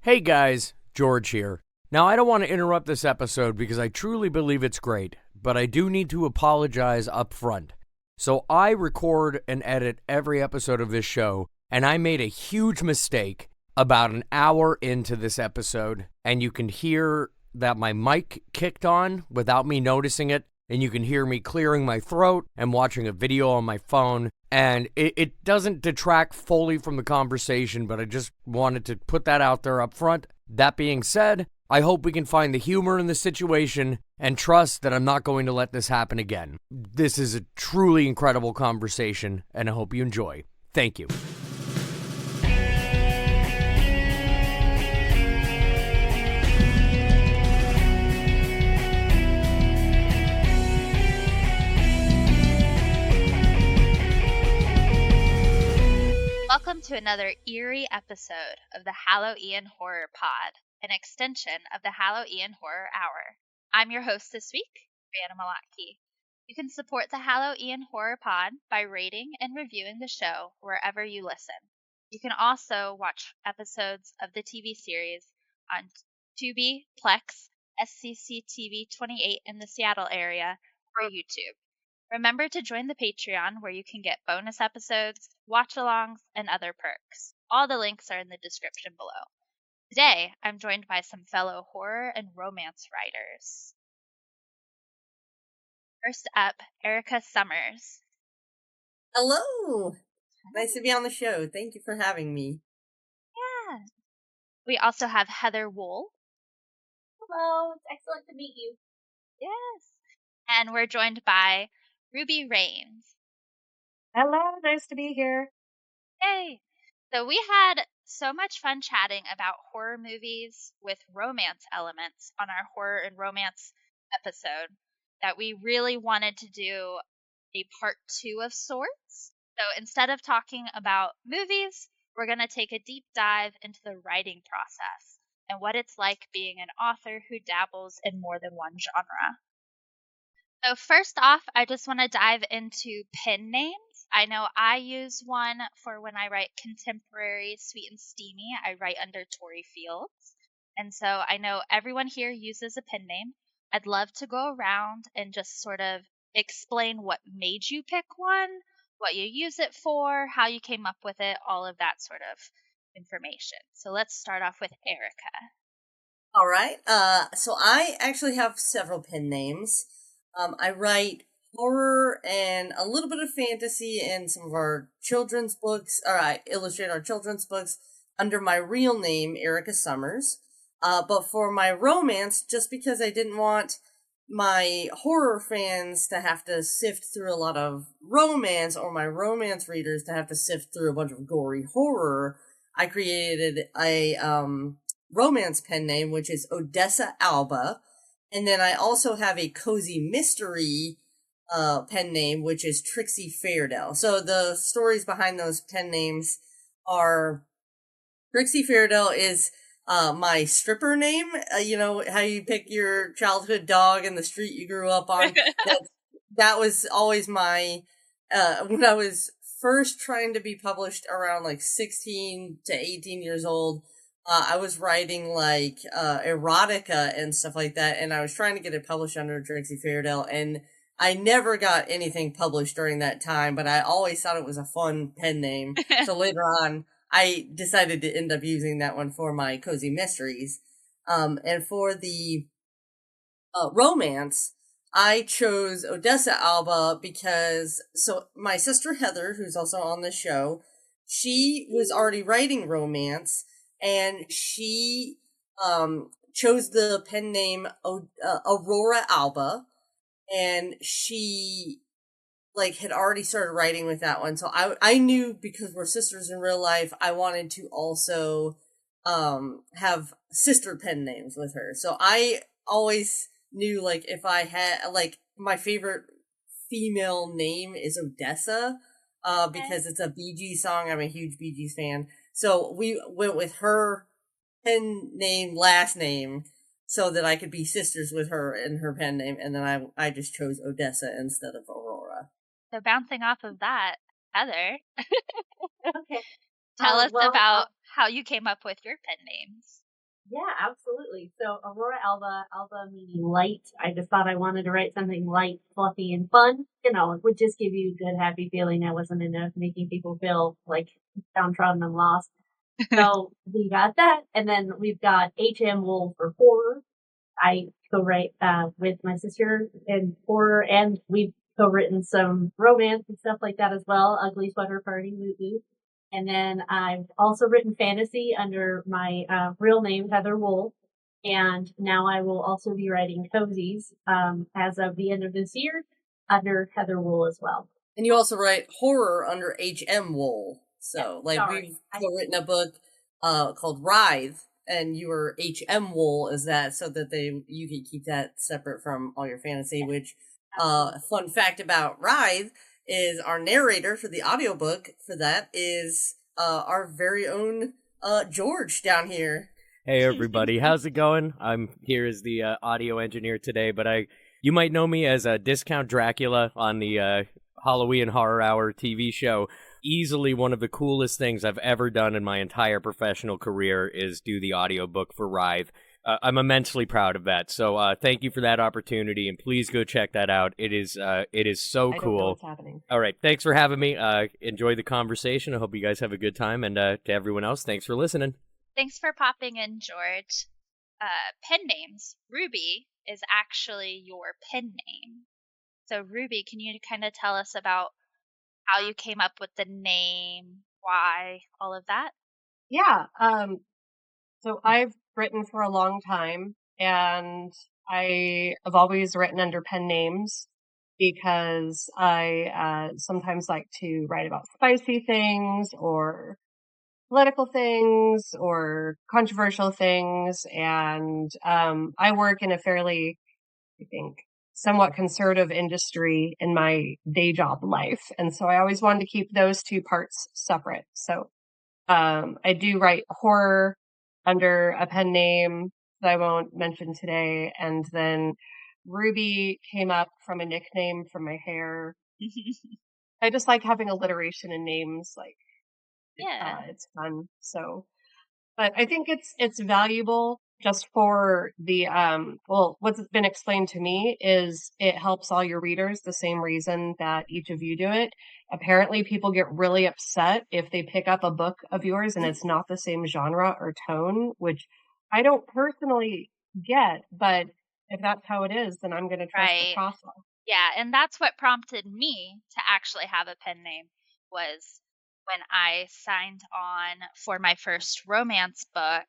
Hey guys, George here. Now, I don't want to interrupt this episode because I truly believe it's great, but I do need to apologize up front. So, I record and edit every episode of this show, and I made a huge mistake about an hour into this episode, and you can hear that my mic kicked on without me noticing it, and you can hear me clearing my throat and watching a video on my phone. And it doesn't detract fully from the conversation, but I just wanted to put that out there up front. That being said, I hope we can find the humor in the situation and trust that I'm not going to let this happen again. This is a truly incredible conversation, and I hope you enjoy. Thank you. Welcome to another eerie episode of the Hallow Horror Pod, an extension of the Hallow Horror Hour. I'm your host this week, Brianna Malotke. You can support the Hallow Horror Pod by rating and reviewing the show wherever you listen. You can also watch episodes of the TV series on Tubi, Plex, SCCTV 28 in the Seattle area, or YouTube. Remember to join the Patreon where you can get bonus episodes, watch-alongs, and other perks. All the links are in the description below. Today, I'm joined by some fellow horror and romance writers. First up, Erica Summers. Hello! Nice to be on the show. Thank you for having me. Yeah. We also have Heather Whol. Hello, it's excellent to meet you. Yes. And we're joined by Ruby Rains. Hello, nice to be here. Yay! So we had so much fun chatting about horror movies with romance elements on our horror and romance episode that we really wanted to do a part 2 of sorts. So instead of talking about movies, we're going to take a deep dive into the writing process and what it's like being an author who dabbles in more than one genre. So first off, I just want to dive into pen names. I know I use one for when I write contemporary, sweet and steamy. I write under Tori Fields. And so I know everyone here uses a pen name. I'd love to go around and just sort of explain what made you pick one, what you use it for, how you came up with it, all of that sort of information. So let's start off with Erica. All right. So I actually have several pen names. I write horror and a little bit of fantasy in some of our children's books, or I illustrate our children's books under my real name, Erica Summers. But for my romance, just because I didn't want my horror fans to have to sift through a lot of romance, or my romance readers to have to sift through a bunch of gory horror, I created a romance pen name, which is Odessa Alba. And then I also have a cozy mystery pen name, which is Trixie Fairdale. So the stories behind those pen names are Trixie Fairdale is my stripper name. You know, how you pick your childhood dog in the street you grew up on. that was always my, when I was first trying to be published around like 16 to 18 years old, I was writing like erotica and stuff like that, and I was trying to get it published under Trixie Fairdale, and I never got anything published during that time, but I always thought it was a fun pen name. So later on, I decided to end up using that one for my cozy mysteries. And for the romance, I chose Odessa Alba because, so my sister Heather, who's also on the show, she was already writing romance, and she chose the pen name Aurora Alba, and she like had already started writing with that one. So I knew, because we're sisters in real life, I wanted to also have sister pen names with her. So I always knew, like, if I had, like, my favorite female name is Odessa, because it's a Bee Gees song. I'm a huge Bee Gees fan. So we went with her pen name, last name, so that I could be sisters with her in her pen name. And then I just chose Odessa instead of Aurora. So bouncing off of that, Heather, Okay. tell us well, about how you came up with your pen names. Yeah, absolutely. So Aurora Alba, Alba meaning light. I just thought I wanted to write something light, fluffy, and fun. It would just give you a good, happy feeling. I wasn't into making people feel like downtrodden and lost. So we got that. And then we've got H.M. Whol for horror. I co-write with my sister in horror, and we've co-written some romance and stuff like that as well. Ugly Sweater Party, woo woo. And then I've also written fantasy under my real name, Heather Whol. And now I will also be writing cozies as of the end of this year under Heather Whol as well. And you also write horror under H.M. Whol. So, we've written a book called Writhe, and you were H.M. Whol as that, so that you can keep that separate from all your fantasy, which, fun fact about Writhe is our narrator for the audiobook for that is our very own George down here. Hey everybody, how's it going? I'm here as the audio engineer today, but you might know me as Discount Dracula on the Halloween Horror Hour TV show. Easily one of the coolest things I've ever done in my entire professional career is do the audiobook for Writhe. I'm immensely proud of that. So thank you for that opportunity, and please go check that out. It is so cool. I don't know what's happening. All right, thanks for having me. Enjoy the conversation. I hope you guys have a good time, and to everyone else, thanks for listening. Thanks for popping in, George. Pen names. Ruby is actually your pen name. So, Ruby, can you kind of tell us about how you came up with the name, why, all of that? Yeah. So I've written for a long time, and I have always written under pen names because I sometimes like to write about spicy things or political things or controversial things. And I work in a fairly, I think, somewhat conservative industry in my day job life. And so I always wanted to keep those two parts separate. So I do write horror under a pen name that I won't mention today. And then Ruby came up from a nickname from my hair. I just like having alliteration in names. Yeah. It's fun. So, but I think it's valuable just for the what's been explained to me is it helps all your readers the same reason that each of you do it. Apparently people get really upset if they pick up a book of yours and it's not the same genre or tone, which I don't personally get, but if that's how it is, then I'm going to trust the process. Yeah, and that's what prompted me to actually have a pen name was when I signed on for my first romance book.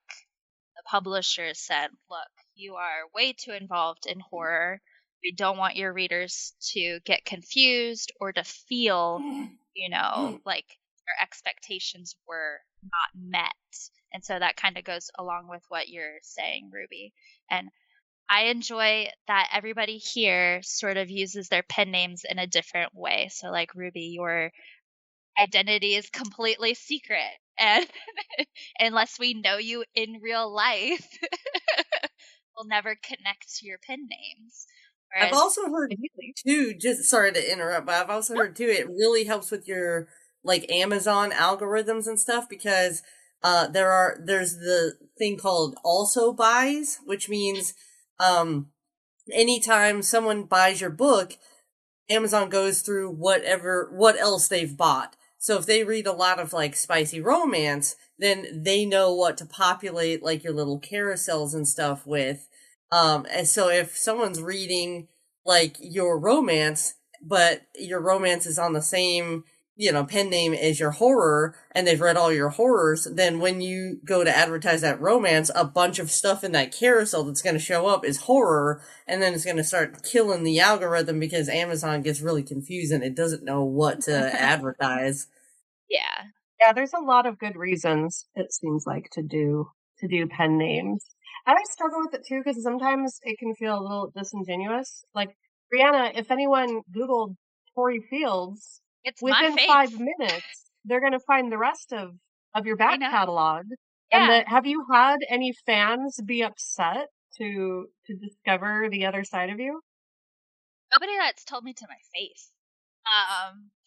The publisher said, look, you are way too involved in horror. We don't want your readers to get confused or to feel, like their expectations were not met. And so that kind of goes along with what you're saying, Ruby. And I enjoy that everybody here sort of uses their pen names in a different way. So, like Ruby, your identity is completely secret, and unless we know you in real life, we'll never connect to your pen names. I've also heard too, just sorry to interrupt, but I've also heard too, it really helps with your Amazon algorithms and stuff because there's the thing called also buys, which means anytime someone buys your book, Amazon goes through what else they've bought. So if they read a lot of spicy romance, then they know what to populate your little carousels and stuff with. And so if someone's reading your romance, but your romance is on the same, pen name as your horror, and they've read all your horrors, then when you go to advertise that romance, a bunch of stuff in that carousel that's going to show up is horror, and then it's going to start killing the algorithm because Amazon gets really confused and it doesn't know what to advertise. Yeah. Yeah, there's a lot of good reasons, it seems like, to do pen names. And I struggle with it too, because sometimes it can feel a little disingenuous. Like, Brianna, if anyone Googled Tori Fields, within 5 minutes, they're going to find the rest of your back catalog. Yeah. And have you had any fans be upset to discover the other side of you? Nobody that's told me to my face.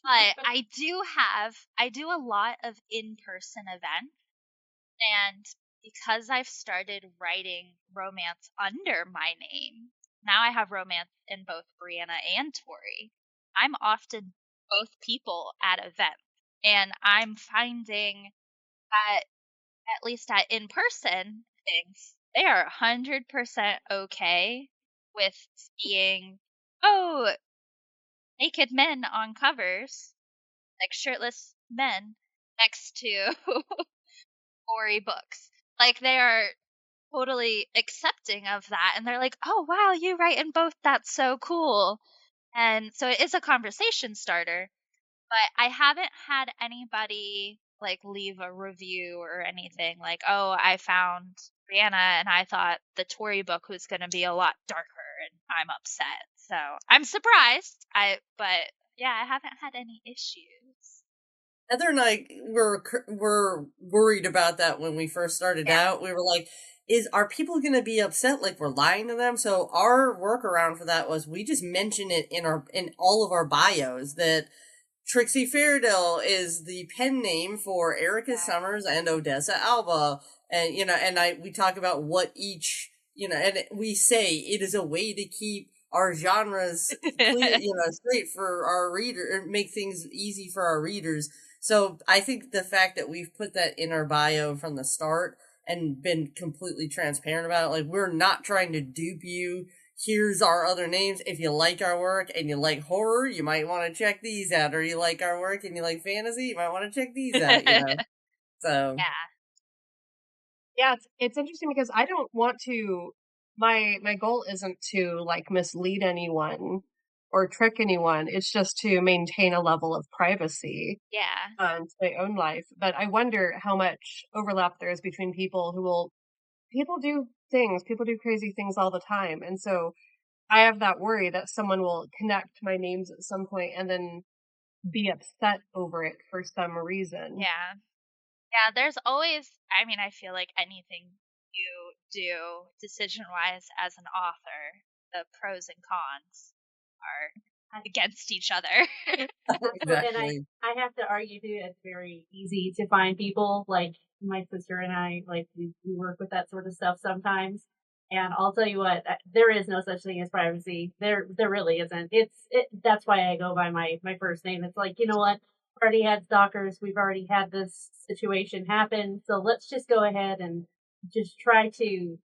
But I do a lot of in-person events, and because I've started writing romance under my name, now I have romance in both Brianna and Tori. I'm often both people at events, and I'm finding that at least at in-person things, they are 100% okay with seeing, oh, naked men on covers, like shirtless men next to gory books. Like, they are totally accepting of that, and they're like, "Oh, wow, you write in both, that's so cool." And so it is a conversation starter, but I haven't had anybody, like, leave a review or anything like, "Oh, I found Brianna, and I thought the Tory book was gonna be a lot darker, and I'm upset." So, I'm surprised, but, yeah, I haven't had any issues. Heather and I were worried about that when we first started Yeah. out. We were like, are people going to be upset like we're lying to them? So our workaround for that was we just mention it in all of our bios that Trixie Fairdale is the pen name for Erica Yeah. Summers and Odessa Alba. And, we talk about what each, and we say it is a way to keep our genres clear, straight for our reader, make things easy for our readers. So I think the fact that we've put that in our bio from the start and been completely transparent about it, like we're not trying to dupe you. Here's our other names. If you like our work and you like horror, you might want to check these out. Or you like our work and you like fantasy, you might want to check these out, So Yeah. Yeah, it's interesting because I don't want to. My goal isn't to like mislead anyone or trick anyone. It's just to maintain a level of privacy Yeah. to my own life. But I wonder how much overlap there is between people people do crazy things all the time, and so I have that worry that someone will connect my names at some point and then be upset over it for some reason. Yeah. Yeah, there's always, I mean, I feel like anything you do decision-wise as an author, the pros and cons are against each other. Absolutely. And exactly. I have to argue too, it's very easy to find people like my sister and I, like we work with that sort of stuff sometimes. And I'll tell you what, there is no such thing as privacy. There really isn't. That's why I go by my first name. It's like, you know what? We've already had stalkers. We've already had this situation happen. So let's just go ahead and just try to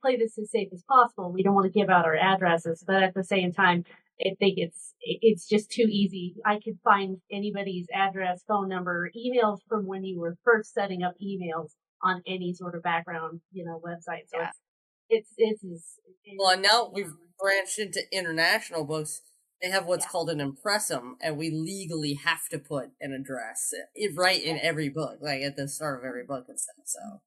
play this as safe as possible. We don't want to give out our addresses, but at the same time, I think it's just too easy. I could find anybody's address, phone number, emails from when you were first setting up emails on any sort of background, website. So Yeah. Well, and now we've branched into international books. They have what's called an impressum, and we legally have to put an address right in every book, like at the start of every book and stuff. So,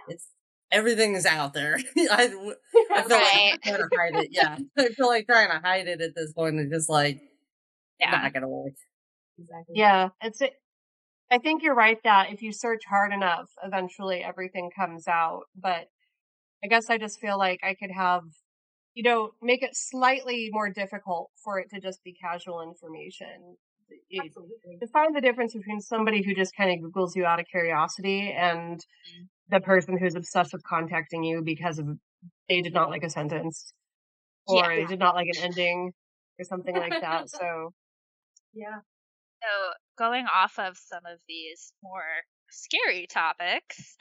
it's everything is out there. I feel like Right. I'm trying to hide it. Yeah, I feel like trying to hide it at this point is just like Yeah. not gonna work. Exactly. Yeah, I think you're right that if you search hard enough, eventually everything comes out. But I guess I just feel like I could have, make it slightly more difficult for it to just be casual information. Absolutely. To find the difference between somebody who just kind of Googles you out of curiosity and the person who's obsessed with contacting you because they did not like a sentence or Yeah. they did not like an ending or something like that. So Yeah. So, going off of some of these more scary topics,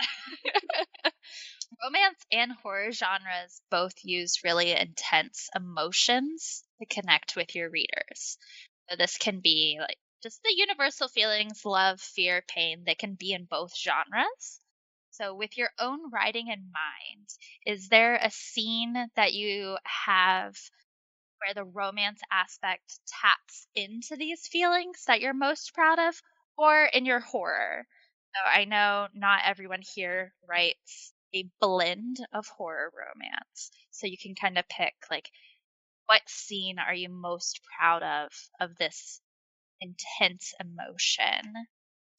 romance and horror genres both use really intense emotions to connect with your readers. So, this can be like just the universal feelings, love, fear, pain, that can be in both genres. So, with your own writing in mind, is there a scene that you have where the romance aspect taps into these feelings that you're most proud of, or in your horror? So I know not everyone here writes a blend of horror romance. So you can kind of pick like what scene are you most proud of this intense emotion?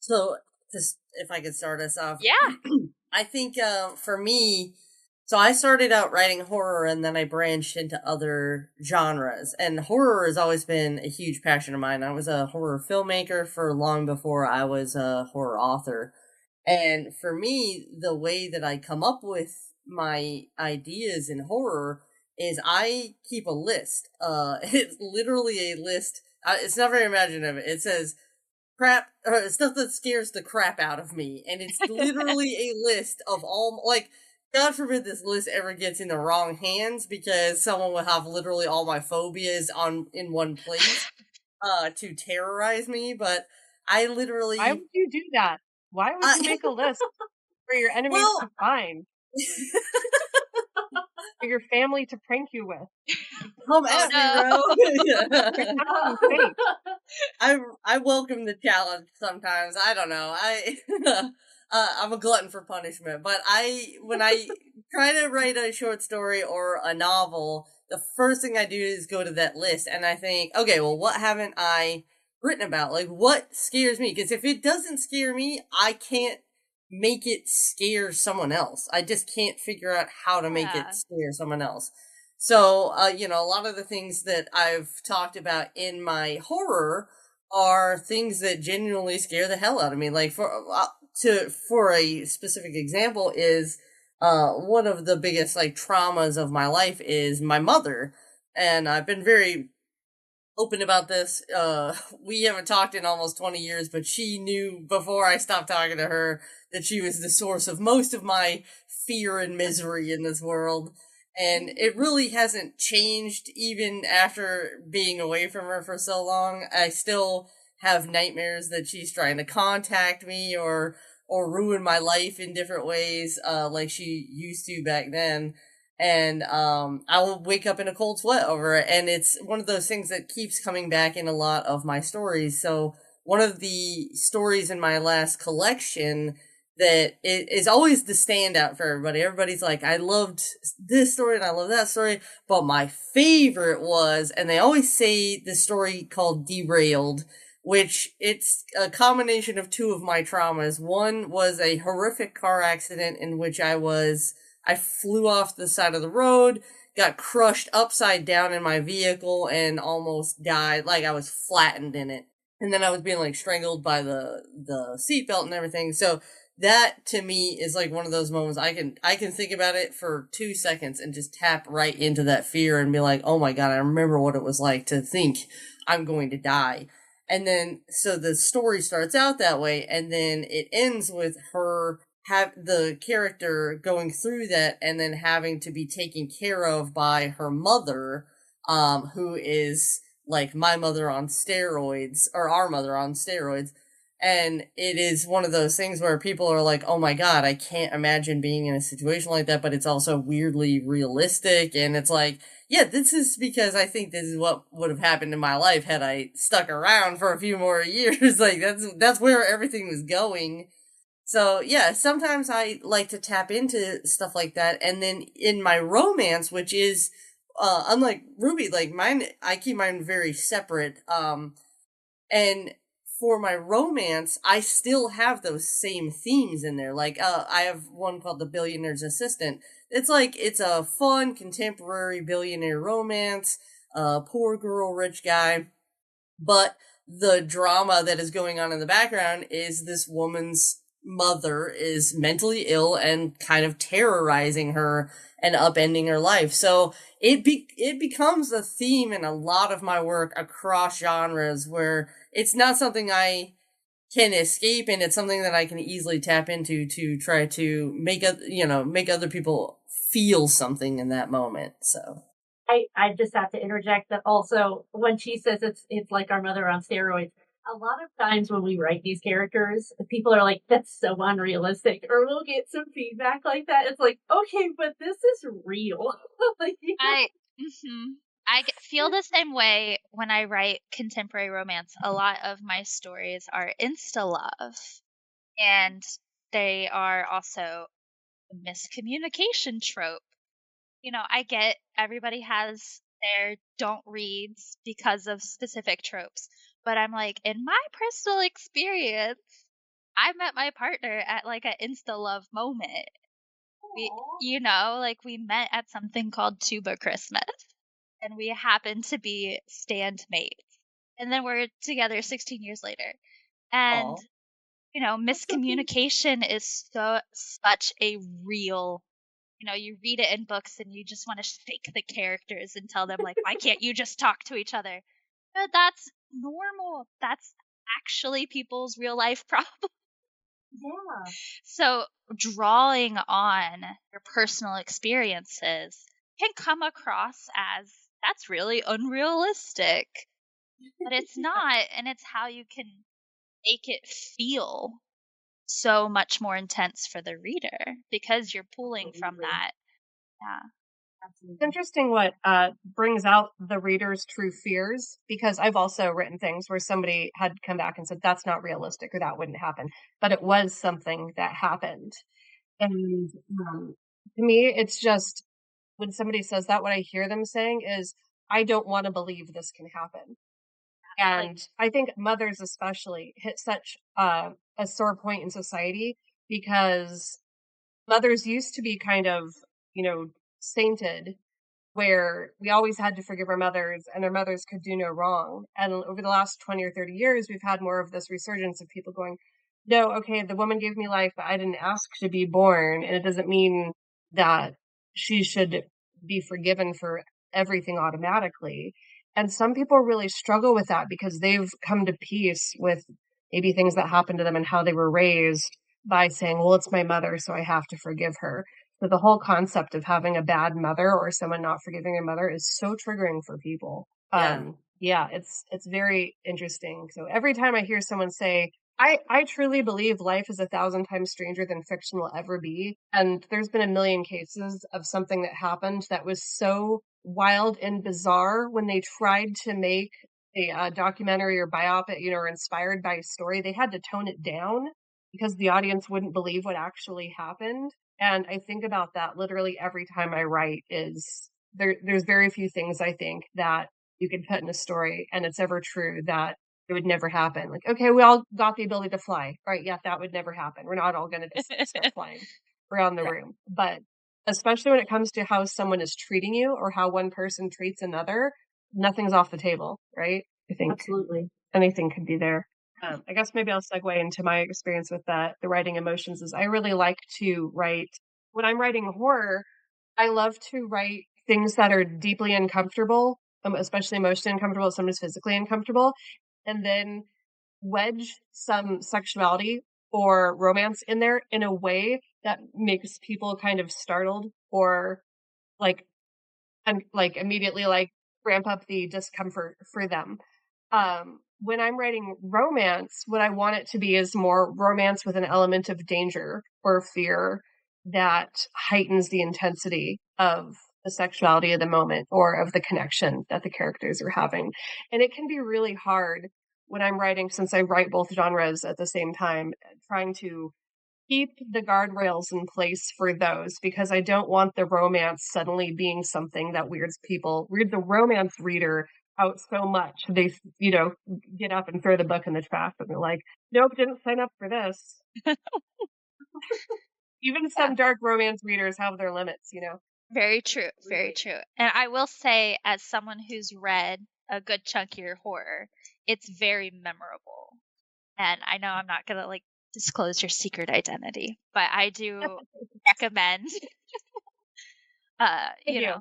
So, just if I could start us off, Yeah. I think for me, so I started out writing horror and then I branched into other genres. And horror has always been a huge passion of mine. I was a horror filmmaker for long before I was a horror author. And for me, the way that I come up with my ideas in horror is I keep a list. It's literally a list. It's not very imaginative. It says crap or stuff that scares the crap out of me, and it's literally a list of all, like, God forbid this list ever gets in the wrong hands, because someone will have literally all my phobias on in one place to terrorize me. But I Why literally would you do that? Why would you make a list for your enemies well to find? For your family to prank you with? come Oh at me, no. You're bro. tempting fate. I welcome the challenge sometimes. I don't know. I'm a glutton for punishment, but when I try to write a short story or a novel, the first thing I do is go to that list and I think, okay, well, what haven't I written about? Like, what scares me? Because if it doesn't scare me, I can't make it scare someone else. I just can't figure out how to make it Yeah. scare someone else. So, a lot of the things that I've talked about in my horror are things that genuinely scare the hell out of me. Like for a specific example is one of the biggest like traumas of my life is my mother, and I've been very open about this. We haven't talked in almost 20 years, but she knew before I stopped talking to her that she was the source of most of my fear and misery in this world. And it really hasn't changed even after being away from her for so long. I still have nightmares that she's trying to contact me or ruin my life in different ways, like she used to back then. And I will wake up in a cold sweat over it, and it's one of those things that keeps coming back in a lot of my stories. So one of the stories in my last collection that is always the standout for everybody. Everybody's like, I loved this story and I love that story, but my favorite was, and they always say the story called Derailed, which it's a combination of two of my traumas. One was a horrific car accident in which I flew off the side of the road, got crushed upside down in my vehicle, and almost died. Like I was flattened in it. And then I was being like strangled by the seatbelt and everything. So that to me is like one of those moments I can think about it for 2 seconds and just tap right into that fear and be like, oh my God, I remember what it was like to think I'm going to die. And then so the story starts out that way, and then it ends with her have the character going through that and then having to be taken care of by her mother, who is like my mother on steroids, or our mother on steroids. And it is one of those things where people are like, oh my God, I can't imagine being in a situation like that, but it's also weirdly realistic. And it's like, yeah, this is because I think this is what would have happened in my life had I stuck around for a few more years. Like that's where everything was going. So yeah, sometimes I like to tap into stuff like that. And then in my romance, which is unlike Ruby, like mine, I keep mine very separate. And for my romance, I still have those same themes in there. Like, I have one called The Billionaire's Assistant. It's like, it's a fun, contemporary billionaire romance, poor girl, rich guy. But the drama that is going on in the background is this woman's mother is mentally ill and kind of terrorizing her and upending her life. So it becomes a theme in a lot of my work across genres, where it's not something I can escape, and it's something that I can easily tap into to try to make make other people feel something in that moment. So I just have to interject that also when she says it's like our mother on steroids, a lot of times when we write these characters, people are like, that's so unrealistic, or we'll get some feedback like that. It's like, okay, but this is real. Like, I feel the same way when I write contemporary romance. A lot of my stories are insta love, and they are also a miscommunication trope. I get everybody has their don't reads because of specific tropes, but I'm like, in my personal experience, I met my partner at like an insta love moment. Like we met at something called Tuba Christmas, and we happened to be stand mates. And then we're together 16 years later. And oh, miscommunication is such a real, you read it in books and you just want to shake the characters and tell them, like, why can't you just talk to each other? But that's normal. That's actually people's real life problems. Yeah. So drawing on your personal experiences can come across as that's really unrealistic. But it's not, and it's how you can make it feel so much more intense for the reader because you're pulling from Absolutely. that. Yeah. It's Absolutely. interesting what brings out the reader's true fears, because I've also written things where somebody had come back and said, that's not realistic or that wouldn't happen. But it was something that happened. And to me, it's just when somebody says that, what I hear them saying is, I don't want to believe this can happen. And I think mothers especially hit such a sore point in society, because mothers used to be kind of, sainted, where we always had to forgive our mothers and our mothers could do no wrong. And over the last 20 or 30 years, we've had more of this resurgence of people going, no, okay, the woman gave me life, but I didn't ask to be born. And it doesn't mean that she should be forgiven for everything automatically. And some people really struggle with that because they've come to peace with maybe things that happened to them and how they were raised by saying, well, it's my mother, so I have to forgive her. So the whole concept of having a bad mother or someone not forgiving their mother is so triggering for people. Yeah. Yeah, it's very interesting. So every time I hear someone say, I truly believe life is 1,000 times stranger than fiction will ever be. And there's been a million cases of something that happened that was so wild and bizarre when they tried to make a documentary or biopic, or inspired by a story. They had to tone it down because the audience wouldn't believe what actually happened. And I think about that literally every time I write. There's very few things I think that you can put in a story and it's ever true that it would never happen. Like, okay, we all got the ability to fly. Right. Yeah, that would never happen. We're not all going to just start flying around the Yeah. room. But especially when it comes to how someone is treating you or how one person treats another, nothing's off the table. Right. I think Absolutely. anything could be there. I guess maybe I'll segue into my experience with the writing emotions. Is I really like to write when I'm writing horror. I love to write things that are deeply uncomfortable, especially emotionally uncomfortable, sometimes physically uncomfortable, and then wedge some sexuality or romance in there in a way that makes people kind of startled or like and like immediately like ramp up the discomfort for them. When I'm writing romance, what I want it to be is more romance with an element of danger or fear that heightens the intensity of the sexuality of the moment or of the connection that the characters are having. And it can be really hard when I'm writing, since I write both genres at the same time, trying to keep the guardrails in place for those, because I don't want the romance suddenly being something that weirds the romance reader out so much. They, get up and throw the book in the trash and they're like, nope, didn't sign up for this. Even some dark romance readers have their limits. Very true. Very true. And I will say, as someone who's read a good chunk of your horror, it's very memorable. And I know I'm not going to disclose your secret identity, but I do recommend, Thank you.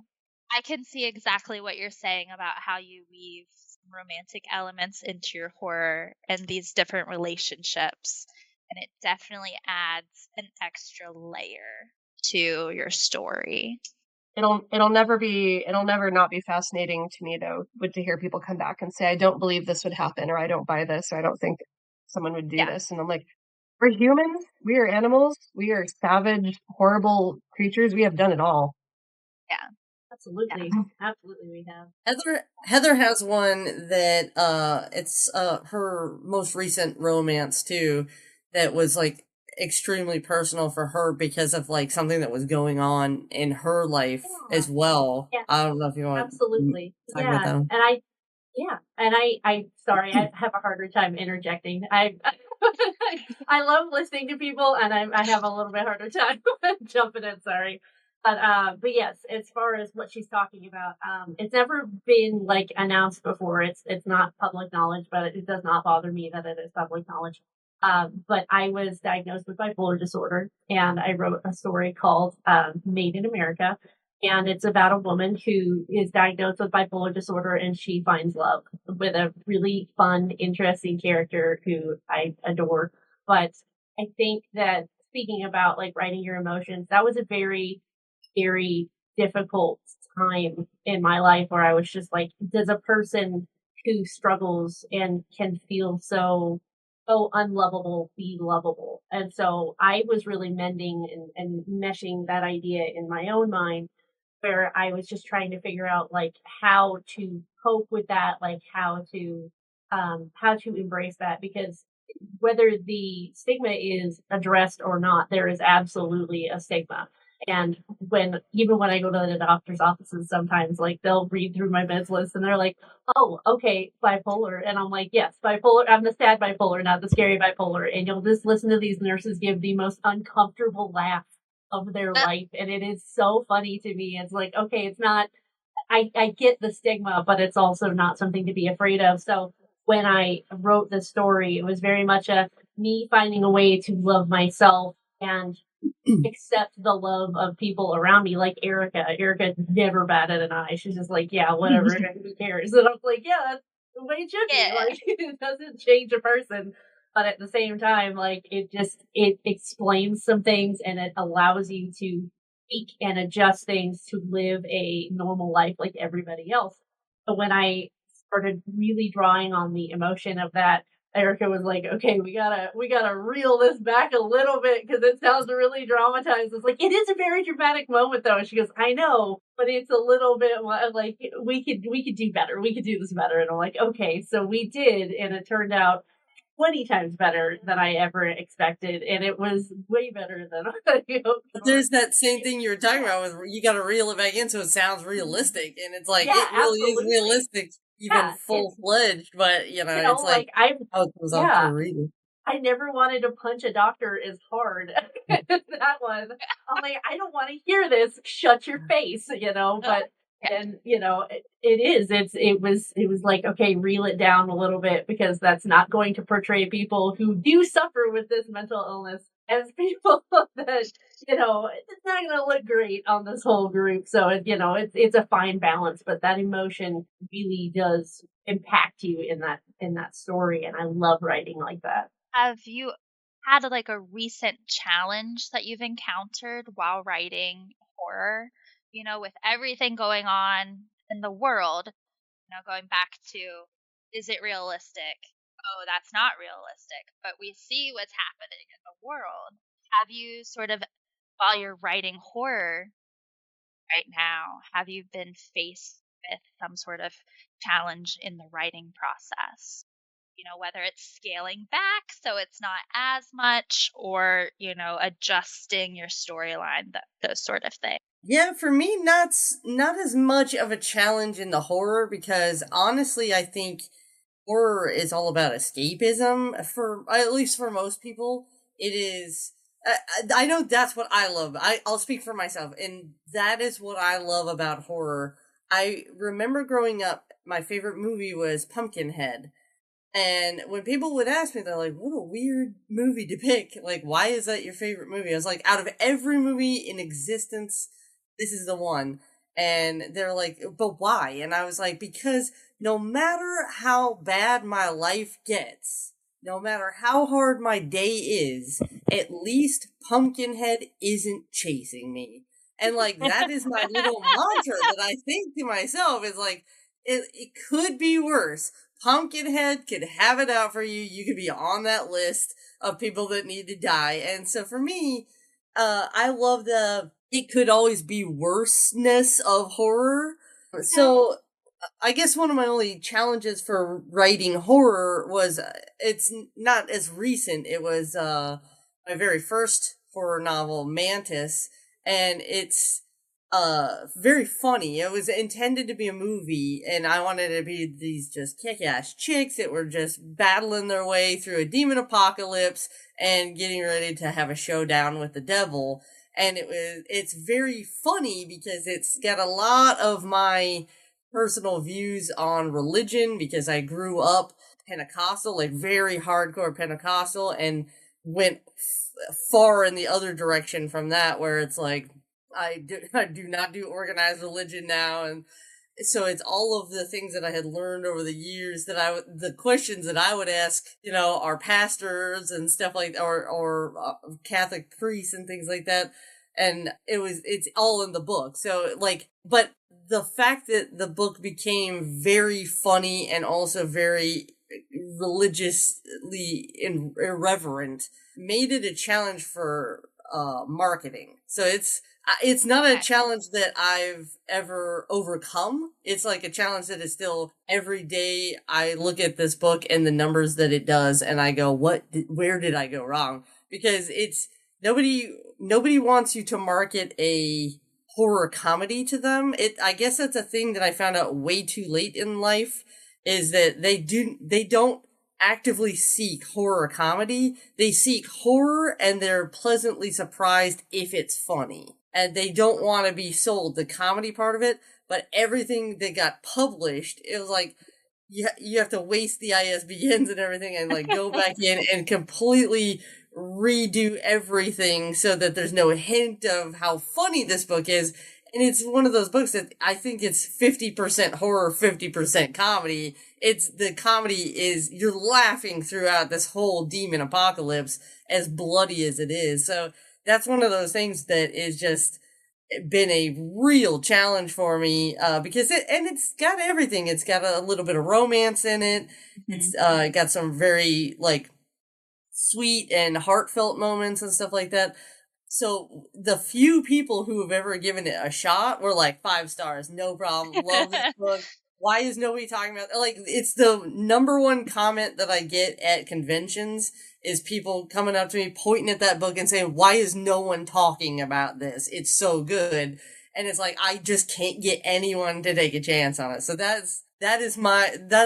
I can see exactly what you're saying about how you weave some romantic elements into your horror and these different relationships. And it definitely adds an extra layer to your story. It'll never not be fascinating to me though, but to hear people come back and say, I don't believe this would happen, or I don't buy this, or I don't think someone would do Yeah. this. And I'm like, we're humans, we are animals, we are savage, horrible creatures. We have done it all. Yeah. Absolutely. Absolutely we have. Heather has one that it's her most recent romance too, that was like extremely personal for her because of like something that was going on in her life as well. Yeah. I don't know if you want Absolutely. to talk about that one. And I sorry, I have a harder time interjecting. I love listening to people, and I have a little bit harder time jumping in. Sorry, but yes, as far as what she's talking about, it's never been announced before. It's not public knowledge, but it does not bother me that it is public knowledge. But I was diagnosed with bipolar disorder, and I wrote a story called Made in America. And it's about a woman who is diagnosed with bipolar disorder and she finds love with a really fun, interesting character who I adore. But I think that speaking about like writing your emotions, that was a very, very difficult time in my life where I was just like, does a person who struggles and can feel so unlovable be lovable? And so I was really mending and meshing that idea in my own mind where I was just trying to figure out like how to cope with that, like how to embrace that, because whether the stigma is addressed or not, there is absolutely a stigma. And even when I go to the doctor's offices, sometimes like they'll read through my meds list and they're like, "Oh, okay, bipolar," and I'm like, "Yes, bipolar. I'm the sad bipolar, not the scary bipolar." And you'll just listen to these nurses give the most uncomfortable laugh of their life, and it is so funny to me. It's like, okay, it's not. I get the stigma, but it's also not something to be afraid of. So when I wrote this story, it was very much a me finding a way to love myself and accept the love of people around me, like Erica. Erica never batted an eye. She's just like, yeah, whatever, who cares? And I'm like, yeah, that's the way it should be. Yeah. Like, it doesn't change a person. But at the same time, like, it explains some things and it allows you to tweak and adjust things to live a normal life like everybody else. But when I started really drawing on the emotion of that, Erica was like, "Okay, we gotta reel this back a little bit because it sounds really dramatized." It's like it is a very dramatic moment, though. And she goes, "I know, but it's a little bit like we could do better. We could do this better." And I'm like, "Okay," so we did, and it turned out 20 times better than I ever expected, and it was way better than I hoped. But there's that same thing you were talking about with you got to reel it back in so it sounds realistic, and it's like Yeah, it really is absolutely. realistic, even Yeah, full fledged. But it's like like I how it comes off to yeah. a reader. I never wanted to punch a doctor as hard as that one. I'm like, I don't want to hear this. Shut your face, But and it is. It was like, okay, reel it down a little bit because that's not going to portray people who do suffer with this mental illness as people that it's not going to look great on this whole group. So it's a fine balance, but that emotion really does impact you in that story, and I love writing like that. Have you had like a recent challenge that you've encountered while writing horror? With everything going on in the world, going back to, is it realistic? Oh, that's not realistic. But we see what's happening in the world. Have you sort of, while you're writing horror right now, have you been faced with some sort of challenge in the writing process? Whether it's scaling back so it's not as much or, adjusting your storyline, those sort of things. Yeah, for me, not as much of a challenge in the horror because honestly, I think horror is all about escapism. For at least for most people, it is. I know that's what I love. I'll speak for myself, and that is what I love about horror. I remember growing up, my favorite movie was Pumpkinhead. And when people would ask me, they're like, what a weird movie to pick. Like, why is that your favorite movie? I was like, out of every movie in existence, this is the one. And they're like, but why? And I was like, because no matter how bad my life gets, no matter how hard my day is, at least Pumpkinhead isn't chasing me. And like, that is my little mantra that I think to myself is like, it could be worse. Pumpkinhead could have it out for you. You could be on that list of people that need to die. And so for me, I love it could always be worseness of horror. So I guess one of my only challenges for writing horror was it's not as recent. It was my very first horror novel, Mantis, and it's very funny. It was intended to be a movie, and I wanted it to be these just kick-ass chicks that were just battling their way through a demon apocalypse and getting ready to have a showdown with the devil. And it's very funny because it's got a lot of my personal views on religion because I grew up Pentecostal, like very hardcore Pentecostal, and went far in the other direction from that, where it's like I do not do organized religion now, and so it's all of the things that I had learned over the years that the questions that I would ask, our pastors and stuff like, or Catholic priests and things like that. And it's all in the book. So like, but the fact that the book became very funny and also very religiously irreverent made it a challenge for marketing. So it's not a challenge that I've ever overcome. It's like a challenge that is still every day I look at this book and the numbers that it does and I go, where did I go wrong? Because it's nobody wants you to market a horror comedy to them. I guess that's a thing that I found out way too late in life, is that they don't actively seek horror comedy. They seek horror and they're pleasantly surprised if it's funny. And they don't want to be sold the comedy part of it, but everything that got published, it was like, you have to waste the ISBNs and everything and like go back in and completely redo everything so that there's no hint of how funny this book is. And it's one of those books that I think it's 50% horror, 50% comedy. The comedy is, you're laughing throughout this whole demon apocalypse, as bloody as it is. So that's one of those things that is just been a real challenge for me, because it's got everything. It's got a little bit of romance in it. Mm-hmm. It's got some very like sweet and heartfelt moments and stuff like that. So the few people who have ever given it a shot were like 5 stars, no problem, love this book. Why is nobody talking about it? Like, it's the number one comment that I get at conventions is people coming up to me, pointing at that book and saying, why is no one talking about this? It's so good. And it's like, I just can't get anyone to take a chance on it. So that's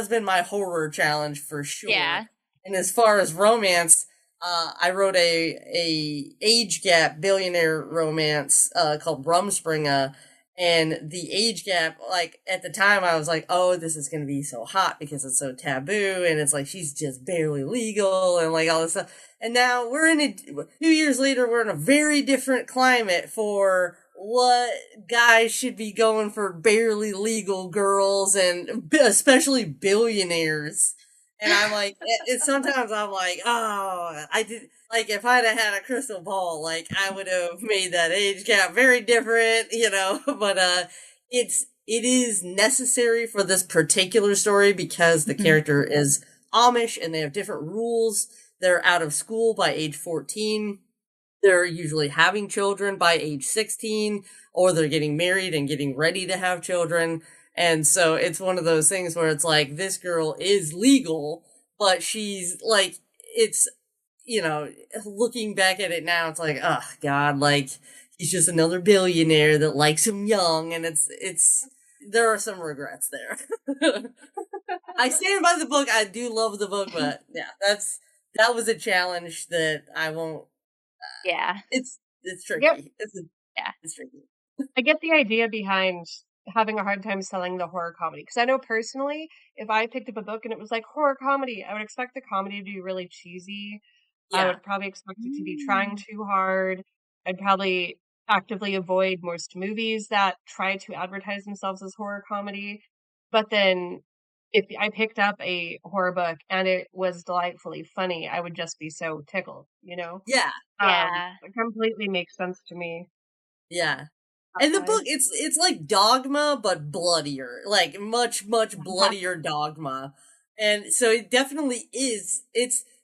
been my horror challenge for sure. Yeah. And as far as romance, I wrote a age gap billionaire romance, called Rumspringa. And the age gap, like, at the time I was like, oh, this is going to be so hot because it's so taboo. And it's like, she's just barely legal and like all this stuff. And now we're 2 years later, we're in a very different climate for what guys should be going for barely legal girls and especially billionaires. And I'm like, sometimes I'm like, oh, I did, like, if I'd have had a crystal ball, like, I would have made that age gap very different, but, it is necessary for this particular story because the character is Amish and they have different rules. They're out of school by age 14. They're usually having children by age 16, or they're getting married and getting ready to have children. And so it's one of those things where it's like, this girl is legal, but she's like, it's, looking back at it now, it's like, oh God, like, he's just another billionaire that likes him young. And there are some regrets there. I stand by the book. I do love the book, but yeah, that was a challenge that I won't. Yeah. It's tricky. Yep. It's tricky. I get the idea behind having a hard time selling the horror comedy. Because I know personally, if I picked up a book and it was like horror comedy, I would expect the comedy to be really cheesy. Yeah. I would probably expect it to be trying too hard. I'd probably actively avoid most movies that try to advertise themselves as horror comedy. But then if I picked up a horror book and it was delightfully funny, I would just be so tickled, Yeah. It completely makes sense to me. Yeah. And the book, it's like Dogma, but bloodier, like much, much bloodier Dogma. And so it definitely is,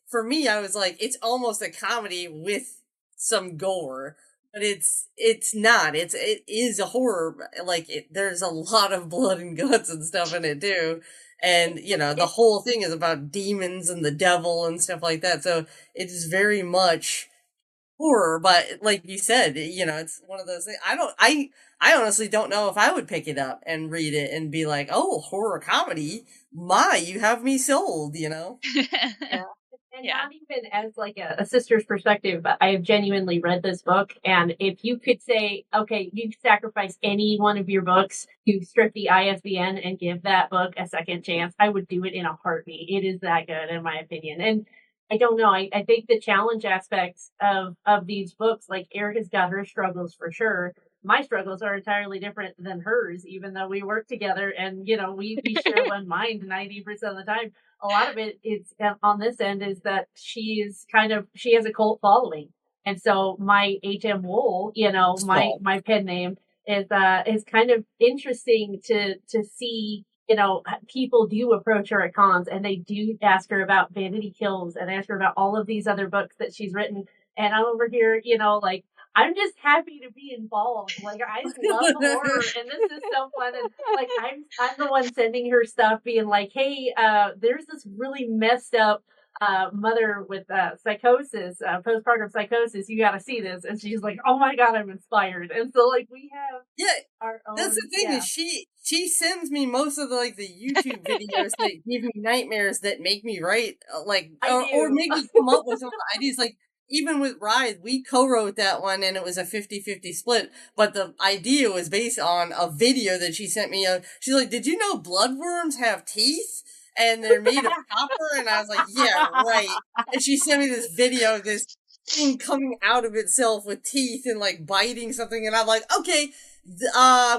for me, I was like, it's almost a comedy with some gore, but it's not, it is a horror. Like, there's a lot of blood and guts and stuff in it too. And, the whole thing is about demons and the devil and stuff like that. So it is very much horror, but like you said, it's one of those things. I honestly don't know if I would pick it up and read it and be like, oh, horror comedy, you have me sold, Yeah. And not even as like a sister's perspective, but I have genuinely read this book. And if you could say, okay, you sacrifice any one of your books to strip the ISBN and give that book a second chance, I would do it in a heartbeat. It is that good, in my opinion. And I don't know. I think the challenge aspects of these books, like Erica's got her struggles for sure. My struggles are entirely different than hers, even though we work together and, we share one mind 90% of the time. A lot of it is on this end is that she has a cult following. And so my HM Whol, my pen name is kind of interesting to see, people do approach her at cons and they do ask her about Vanity Kills and ask her about all of these other books that she's written. And I'm over here, I'm just happy to be involved. Like, I love horror, and this is so fun. And like, I'm the one sending her stuff, being like, "Hey, there's this really messed up mother with psychosis, postpartum psychosis. You got to see this." And she's like, "Oh my god, I'm inspired." And so, like, we have our own. That's the thing is she sends me most of the YouTube videos that give me nightmares that make me write or make me come up with some ideas like. Even with Rise, we co-wrote that one and it was a 50-50 split, but the idea was based on a video that she sent me. She's like, "Did you know bloodworms have teeth? And they're made of copper?" And I was like, "Yeah, right." And she sent me this video, this thing coming out of itself with teeth and biting something, and I'm like, "Okay,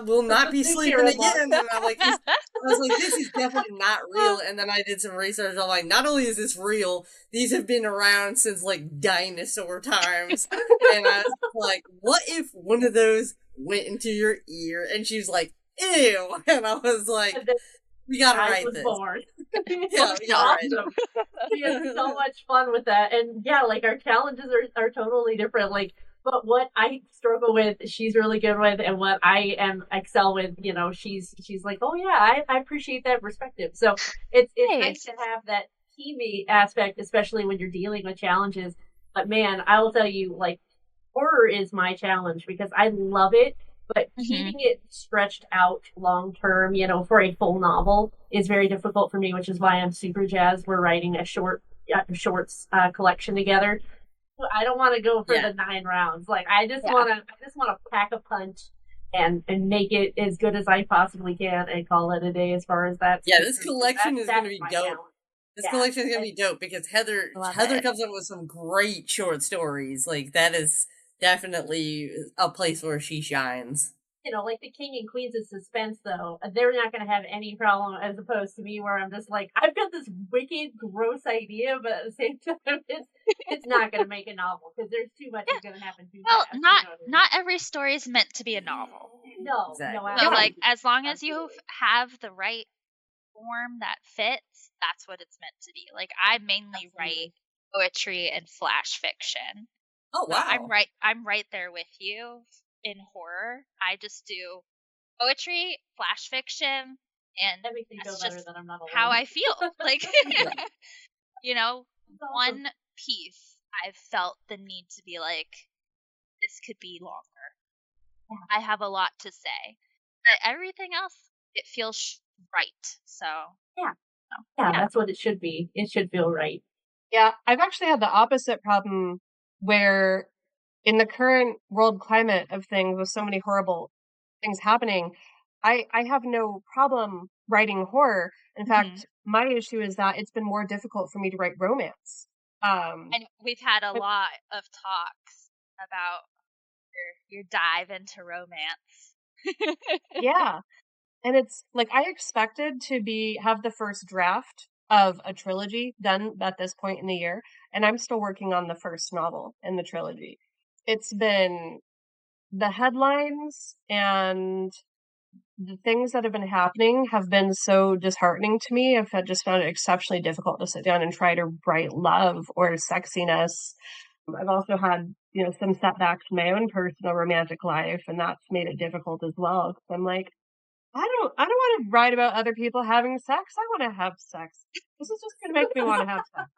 will not be sleeping again." And I'm like, I was like, "This is definitely not real." And then I did some research. I'm like, not only is this real, these have been around since dinosaur times. And I was like, what if one of those went into your ear? And she's like, "Ew." And I was like, "We gotta write this." Born. Yeah, we gotta write it. We had so much fun with that. And yeah, our challenges are totally different. But what I struggle with, she's really good with, and what I excel with, she's like, "Oh yeah, I appreciate that perspective." So it's nice to have that teammate aspect, especially when you're dealing with challenges. But man, I will tell you, horror is my challenge because I love it, but keeping it stretched out long term, for a full novel is very difficult for me, which is why I'm super jazzed. We're writing a shorts collection together. I don't want to go for the 9 rounds. I just want to pack a punch and make it as good as I possibly can and call it a day as far as that. Yeah, this collection is going to be dope. This collection is going to be dope because Heather comes up with some great short stories. That is definitely a place where she shines. The King and Queens of Suspense, though, they're not going to have any problem as opposed to me where I'm just like, I've got this wicked, gross idea, but at the same time, it's not going to make a novel because there's too much is going to happen too fast. Not every story is meant to be a novel. No, exactly. So, as long as you have the right form that fits, that's what it's meant to be. I mainly write poetry and flash fiction. Oh, wow. So I'm right there with you. In horror, I just do poetry, flash fiction, and that makes me feel better just than I'm not alone. how I feel. One piece I've felt the need to be this could be longer. I have a lot to say, but everything else, it feels right. So yeah, that's what it should be. It should feel right. Yeah, I've actually had the opposite problem where in the current world climate of things with so many horrible things happening, I have no problem writing horror. In fact, my issue is that it's been more difficult for me to write romance. And we've had a lot of talks about your dive into romance. Yeah. And it's I expected to have the first draft of a trilogy done at this point in the year, and I'm still working on the first novel in the trilogy. It's been the headlines and the things that have been happening have been so disheartening to me. I've just found it exceptionally difficult to sit down and try to write love or sexiness. I've also had, some setbacks in my own personal romantic life, and that's made it difficult as well. Because I'm like, I don't want to write about other people having sex. I want to have sex. This is just going to make me want to have sex.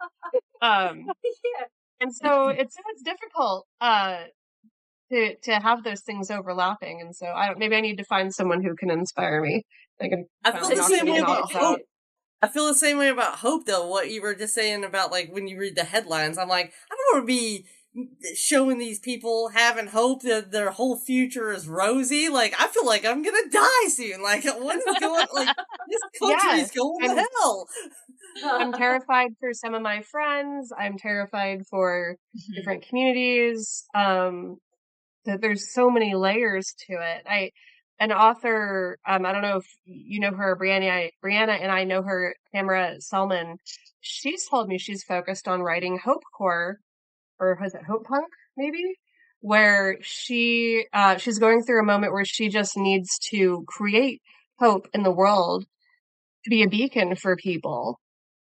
And so it's difficult to have those things overlapping. And so maybe I need to find someone who can inspire me. I feel the same way about I feel the same way about hope, though. What you were just saying about, like, when you read the headlines, I'm like, I don't want to be showing these people having hope that their whole future is rosy. Like, I feel like I'm gonna die soon. Like, what is going? Like, this country's Yes, going to I'm hell. I'm terrified for some of my friends. I'm terrified for different communities. That there's so many layers to it. An author, I don't know if you know her, Brianna, and I know her, Tamara Selman. She's told me she's focused on writing hope core, or was it hope punk, maybe? Where she's going through a moment where she just needs to create hope in the world to be a beacon for people.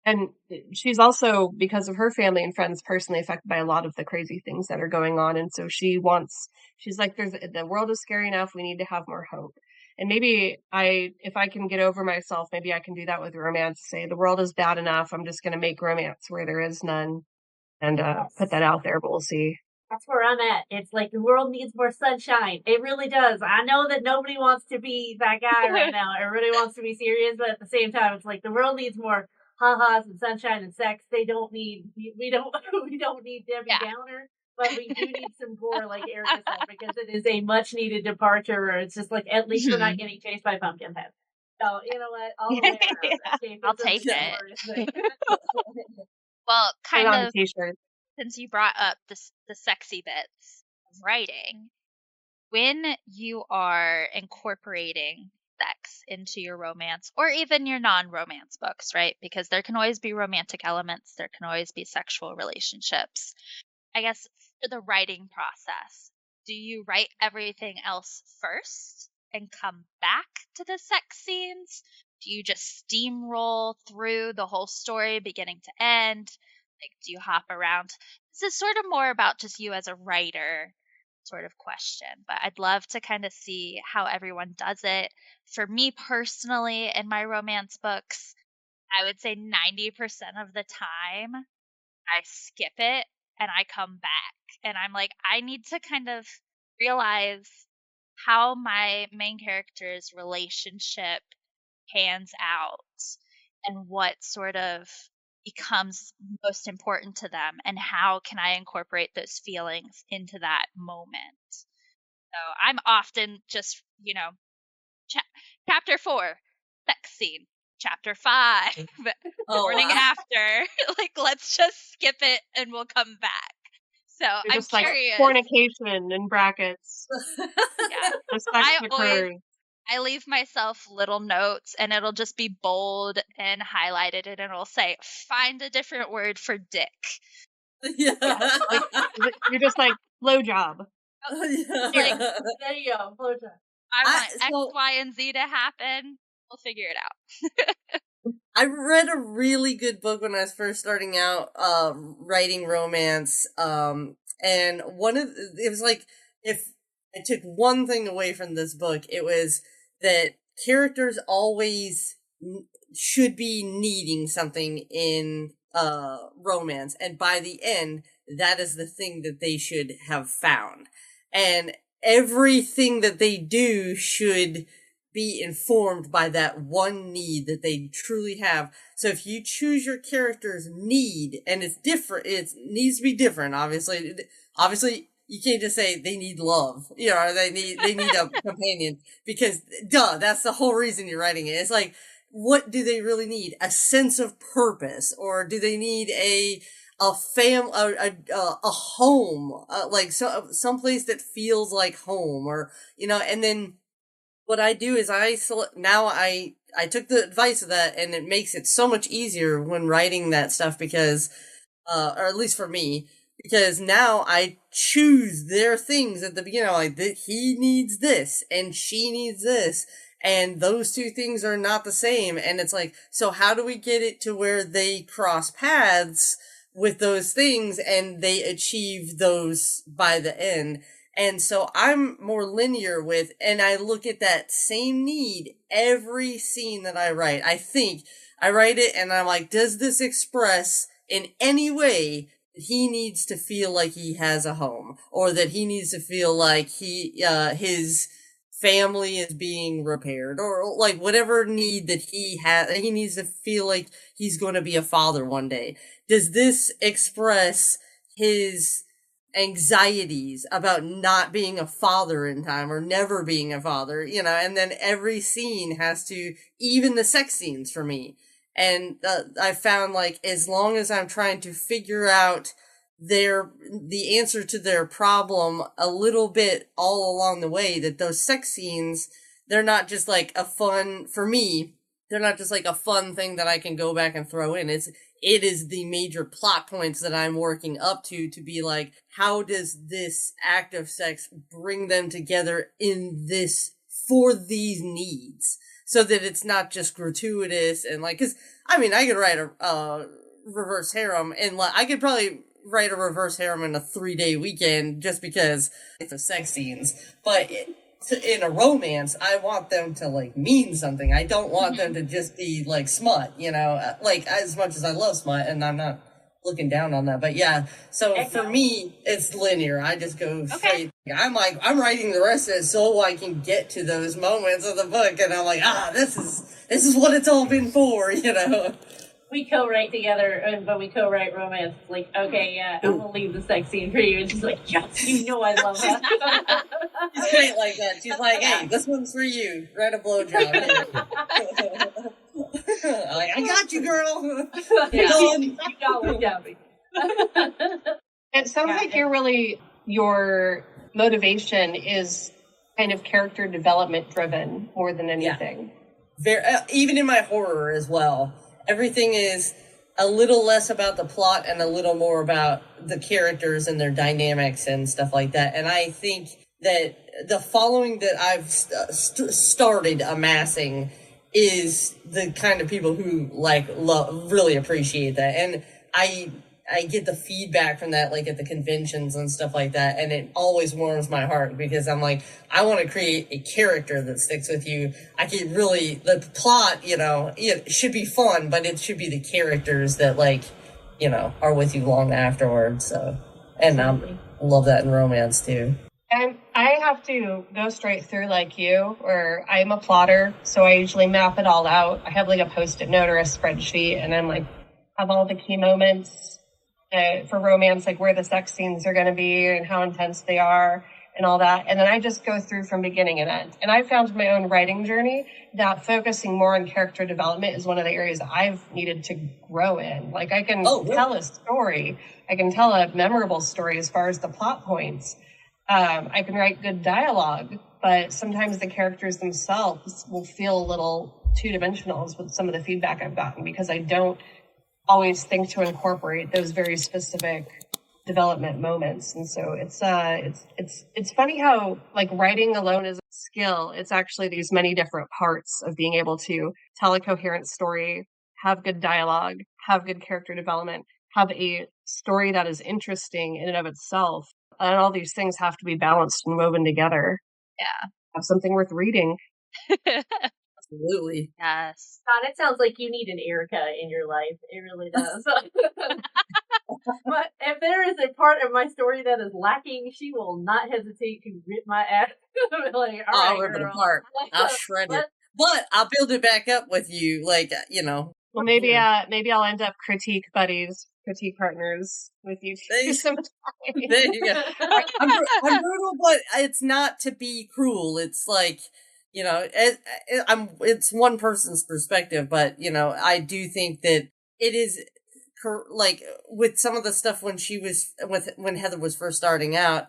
And she's also, because of her family and friends, personally affected by a lot of the crazy things that are going on. And so she's like, the world is scary enough. We need to have more hope. And maybe if I can get over myself, maybe I can do that with romance. Say the world is bad enough. I'm just going to make romance where there is none, and put that out there. But we'll see. That's where I'm at. It's like the world needs more sunshine. It really does. I know that nobody wants to be that guy right now. Everybody wants to be serious, but at the same time, it's like the world needs more ha-has and sunshine and sex. We don't need Debbie Downer, but we do need some gore, like Erica said, because it is a much needed departure. Where it's just like, at least we're not getting chased by pumpkin heads. So you know what? I'll wear I'll take it. Well, kind on a of, t-shirt. since you brought up the sexy bits of writing, when you are incorporating sex into your romance or even your non-romance books, right? Because there can always be romantic elements, there can always be sexual relationships. I guess for the writing process, do you write everything else first and come back to the sex scenes? Do you just steamroll through the whole story beginning to end? Like, do you hop around? This is sort of more about just you as a writer sort of question, but I'd love to kind of see how everyone does it. For me personally, in my romance books, I would say 90% of the time I skip it and I come back and I'm like, I need to kind of realize how my main character's relationship pans out and what sort of becomes most important to them and how can I incorporate those feelings into that moment. So I'm often just, chapter 4, sex scene. Chapter 5, morning after. Like, let's just skip it and we'll come back. So You're I'm just like curious. fornication in brackets. Yeah. The sex occurs. I leave myself little notes and it'll just be bold and highlighted and it'll say, find a different word for dick. Yeah. Like, you're just like, blowjob. Like, there you go, blowjob. I want X, Y, and Z to happen. We'll figure it out. I read a really good book when I was first starting out writing romance. And it was like, if I took one thing away from this book, it was that characters always should be needing something in romance, and by the end, that is the thing that they should have found. And everything that they do should be informed by that one need that they truly have. So if you choose your character's need, and it's different, it needs to be different, obviously. Obviously, you can't just say they need love, or they need a companion, because that's the whole reason you're writing it. It's like, what do they really need? A sense of purpose, or do they need a home, like some place that feels like home, or and then what I do is I took the advice of that, and it makes it so much easier when writing that stuff, because or at least for me, because now I choose their things at the beginning. Like, he needs this and she needs this, and those two things are not the same. And it's like, so how do we get it to where they cross paths with those things and they achieve those by the end? And so I'm more linear and I look at that same need every scene that I write. I write it and I'm like, does this express in any way that he needs to feel like he has a home, or that he needs to feel like his family is being repaired, or like whatever need that he has, he needs to feel like he's going to be a father one day. Does this express his anxieties about not being a father in time, or never being a father, and then every scene has to, even the sex scenes for me. And I found, like, as long as I'm trying to figure out the answer to their problem a little bit all along the way, that those sex scenes, they're not just like a fun, for me, they're not just like a fun thing that I can go back and throw in. It is the major plot points that I'm working up to be like, how does this act of sex bring them together in this, for these needs, so that it's not just gratuitous. And like, cause I mean, I could write a reverse harem, and like, I could probably write a reverse harem in a 3-day weekend just because it's the sex scenes. But in a romance, I want them to like mean something. I don't want them to just be like smut, like, as much as I love smut, and I'm not looking down on that, but yeah. So for me, it's linear. I just go straight. I'm like, I'm writing the rest of it so I can get to those moments of the book, and I'm like, this is what it's all been for, We co-write together, but we co-write romance. Like, okay, yeah, I'm gonna leave the sex scene for you. And she's like, yes, I love that. She's great like that. She's like, hey, this one's for you. Write a blowjob. Like, I got you, girl. You got me. It sounds like your motivation is kind of character development driven more than anything. Very, even in my horror as well. Everything is a little less about the plot and a little more about the characters and their dynamics and stuff like that. And I think that the following that I've started amassing is the kind of people who like really appreciate that. And I get the feedback from that, like at the conventions and stuff like that, and it always warms my heart, because I'm like, I want to create a character that sticks with you. I can really, the plot, it should be fun, but it should be the characters that like, are with you long afterwards. So, and I love that in romance too. And I have to go straight through like you, where I'm a plotter, so I usually map it all out. I have like a Post-it note or a spreadsheet, and I'm like, have all the key moments for romance, like where the sex scenes are going to be and how intense they are and all that. And then I just go through from beginning and end. And I found in my own writing journey that focusing more on character development is one of the areas I've needed to grow in. Like, I can tell a story. I can tell a memorable story as far as the plot points. I can write good dialogue, but sometimes the characters themselves will feel a little two-dimensional with some of the feedback I've gotten, because I don't always think to incorporate those very specific development moments. And so it's funny how, like, writing alone is a skill. It's actually these many different parts of being able to tell a coherent story, have good dialogue, have good character development, have a story that is interesting in and of itself. And all these things have to be balanced and woven together. Yeah. Have something worth reading. Absolutely. Yes. God, it sounds like you need an Erica in your life. It really does. But if there is a part of my story that is lacking, she will not hesitate to rip my ass. Like, all right, I'll rip it girl. apart. I'll shred it. But I'll build it back up with you, like, Well, maybe I'll end up critique partners with you too sometime. There you go. I'm brutal, but it's not to be cruel. It's like, it's one person's perspective, but, I do think that it is, like, with some of the stuff when Heather was first starting out,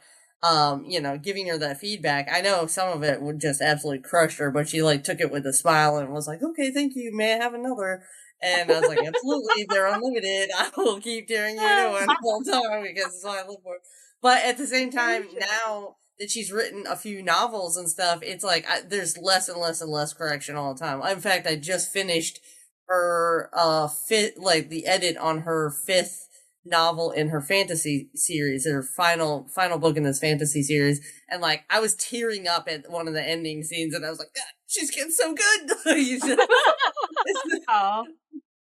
giving her that feedback, I know some of it would just absolutely crush her, but she, like, took it with a smile and was like, okay, thank you, may I have another? And I was like, absolutely, they're unlimited. I will keep tearing you new one the whole time, because it's what I live for. But at the same time, now that she's written a few novels and stuff, it's like there's less and less and less correction all the time. In fact, I just finished her the edit on her 5th novel in her fantasy series, her final book in this fantasy series, and like I was tearing up at one of the ending scenes, and I was like, God, she's getting so good. You should. Oh.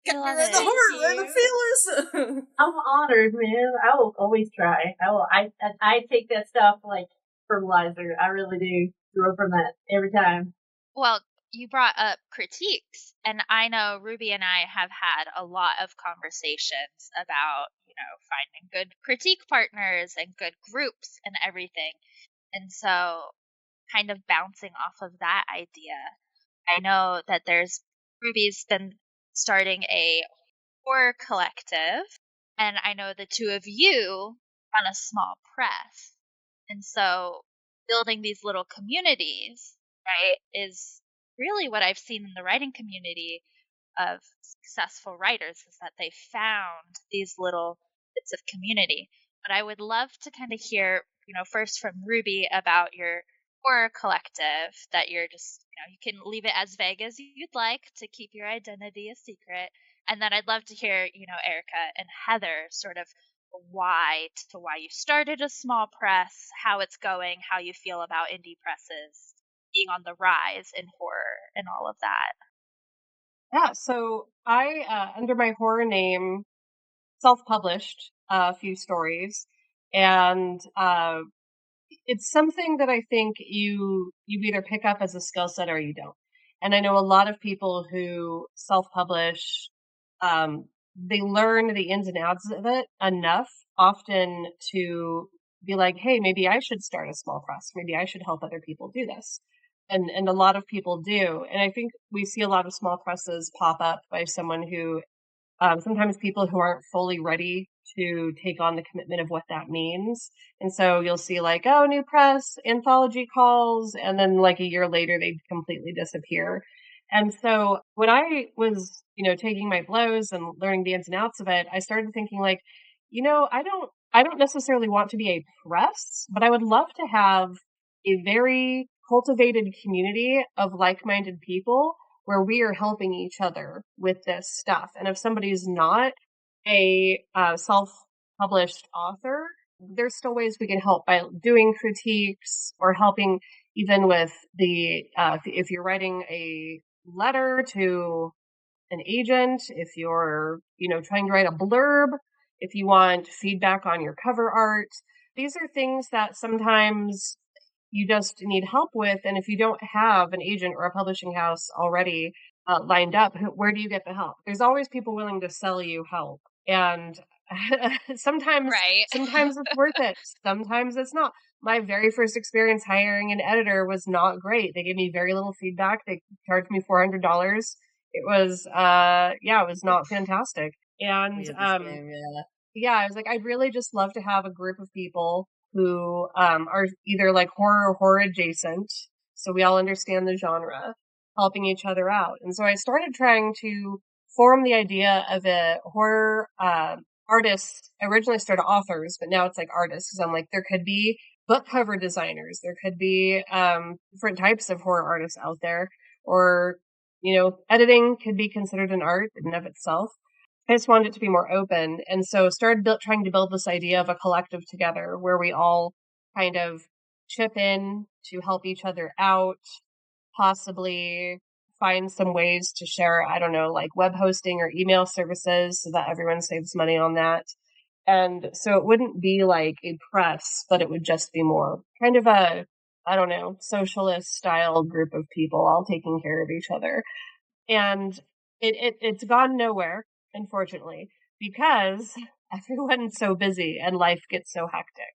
Get me right in the heart, right in the feelers. I'm honored, man. I will always try. I take that stuff like fertilizer. I really do. Draw from that every time. Well, you brought up critiques, and I know Ruby and I have had a lot of conversations about, finding good critique partners and good groups and everything. And so, kind of bouncing off of that idea, I know that Ruby's been starting a horror collective, and I know the two of you run a small press. And so building these little communities, right, is really what I've seen in the writing community of successful writers, is that they found these little bits of community. But I would love to kind of hear, first from Ruby about your horror collective, that you're just, you can leave it as vague as you'd like to keep your identity a secret. And then I'd love to hear, Erica and Heather, sort of why you started a small press, how it's going, how you feel about indie presses being on the rise in horror and all of that. Yeah, so I, under my horror name, self-published a few stories, and it's something that I think you either pick up as a skill set or you don't. And I know a lot of people who self-publish, they learn the ins and outs of it enough often to be like, hey, maybe I should start a small press. Maybe I should help other people do this. And a lot of people do. And I think we see a lot of small presses pop up by someone who sometimes people who aren't fully ready to take on the commitment of what that means. And so you'll see like, oh, new press, anthology calls, and then like a year later, they completely disappear. And so when I was, taking my blows and learning the ins and outs of it, I started thinking like, I don't necessarily want to be a press, but I would love to have a very cultivated community of like-minded people where we are helping each other with this stuff. And if somebody's not a self-published author, there's still ways we can help by doing critiques or helping even with the, if you're writing a letter to an agent, if you're, trying to write a blurb, if you want feedback on your cover art. These are things that sometimes you just need help with. And if you don't have an agent or a publishing house already lined up, where do you get the help? There's always people willing to sell you help. And sometimes it's worth it. Sometimes it's not. My very first experience hiring an editor was not great. They gave me very little feedback. They charged me $400. It was, it was not fantastic. And, I was like, I'd really just love to have a group of people who are either like horror or horror adjacent, so we all understand the genre, helping each other out. And so I started trying to form the idea of a horror artist. I originally started authors, but now it's like artists, because I'm like, there could be book cover designers, there could be different types of horror artists out there, or editing could be considered an art in and of itself. I just wanted it to be more open. And so started trying to build this idea of a collective together where we all kind of chip in to help each other out, possibly find some ways to share, I don't know, like web hosting or email services so that everyone saves money on that. And so it wouldn't be like a press, but it would just be more kind of a, I don't know, socialist style group of people all taking care of each other. And it's gone nowhere, unfortunately, because everyone's so busy and life gets so hectic.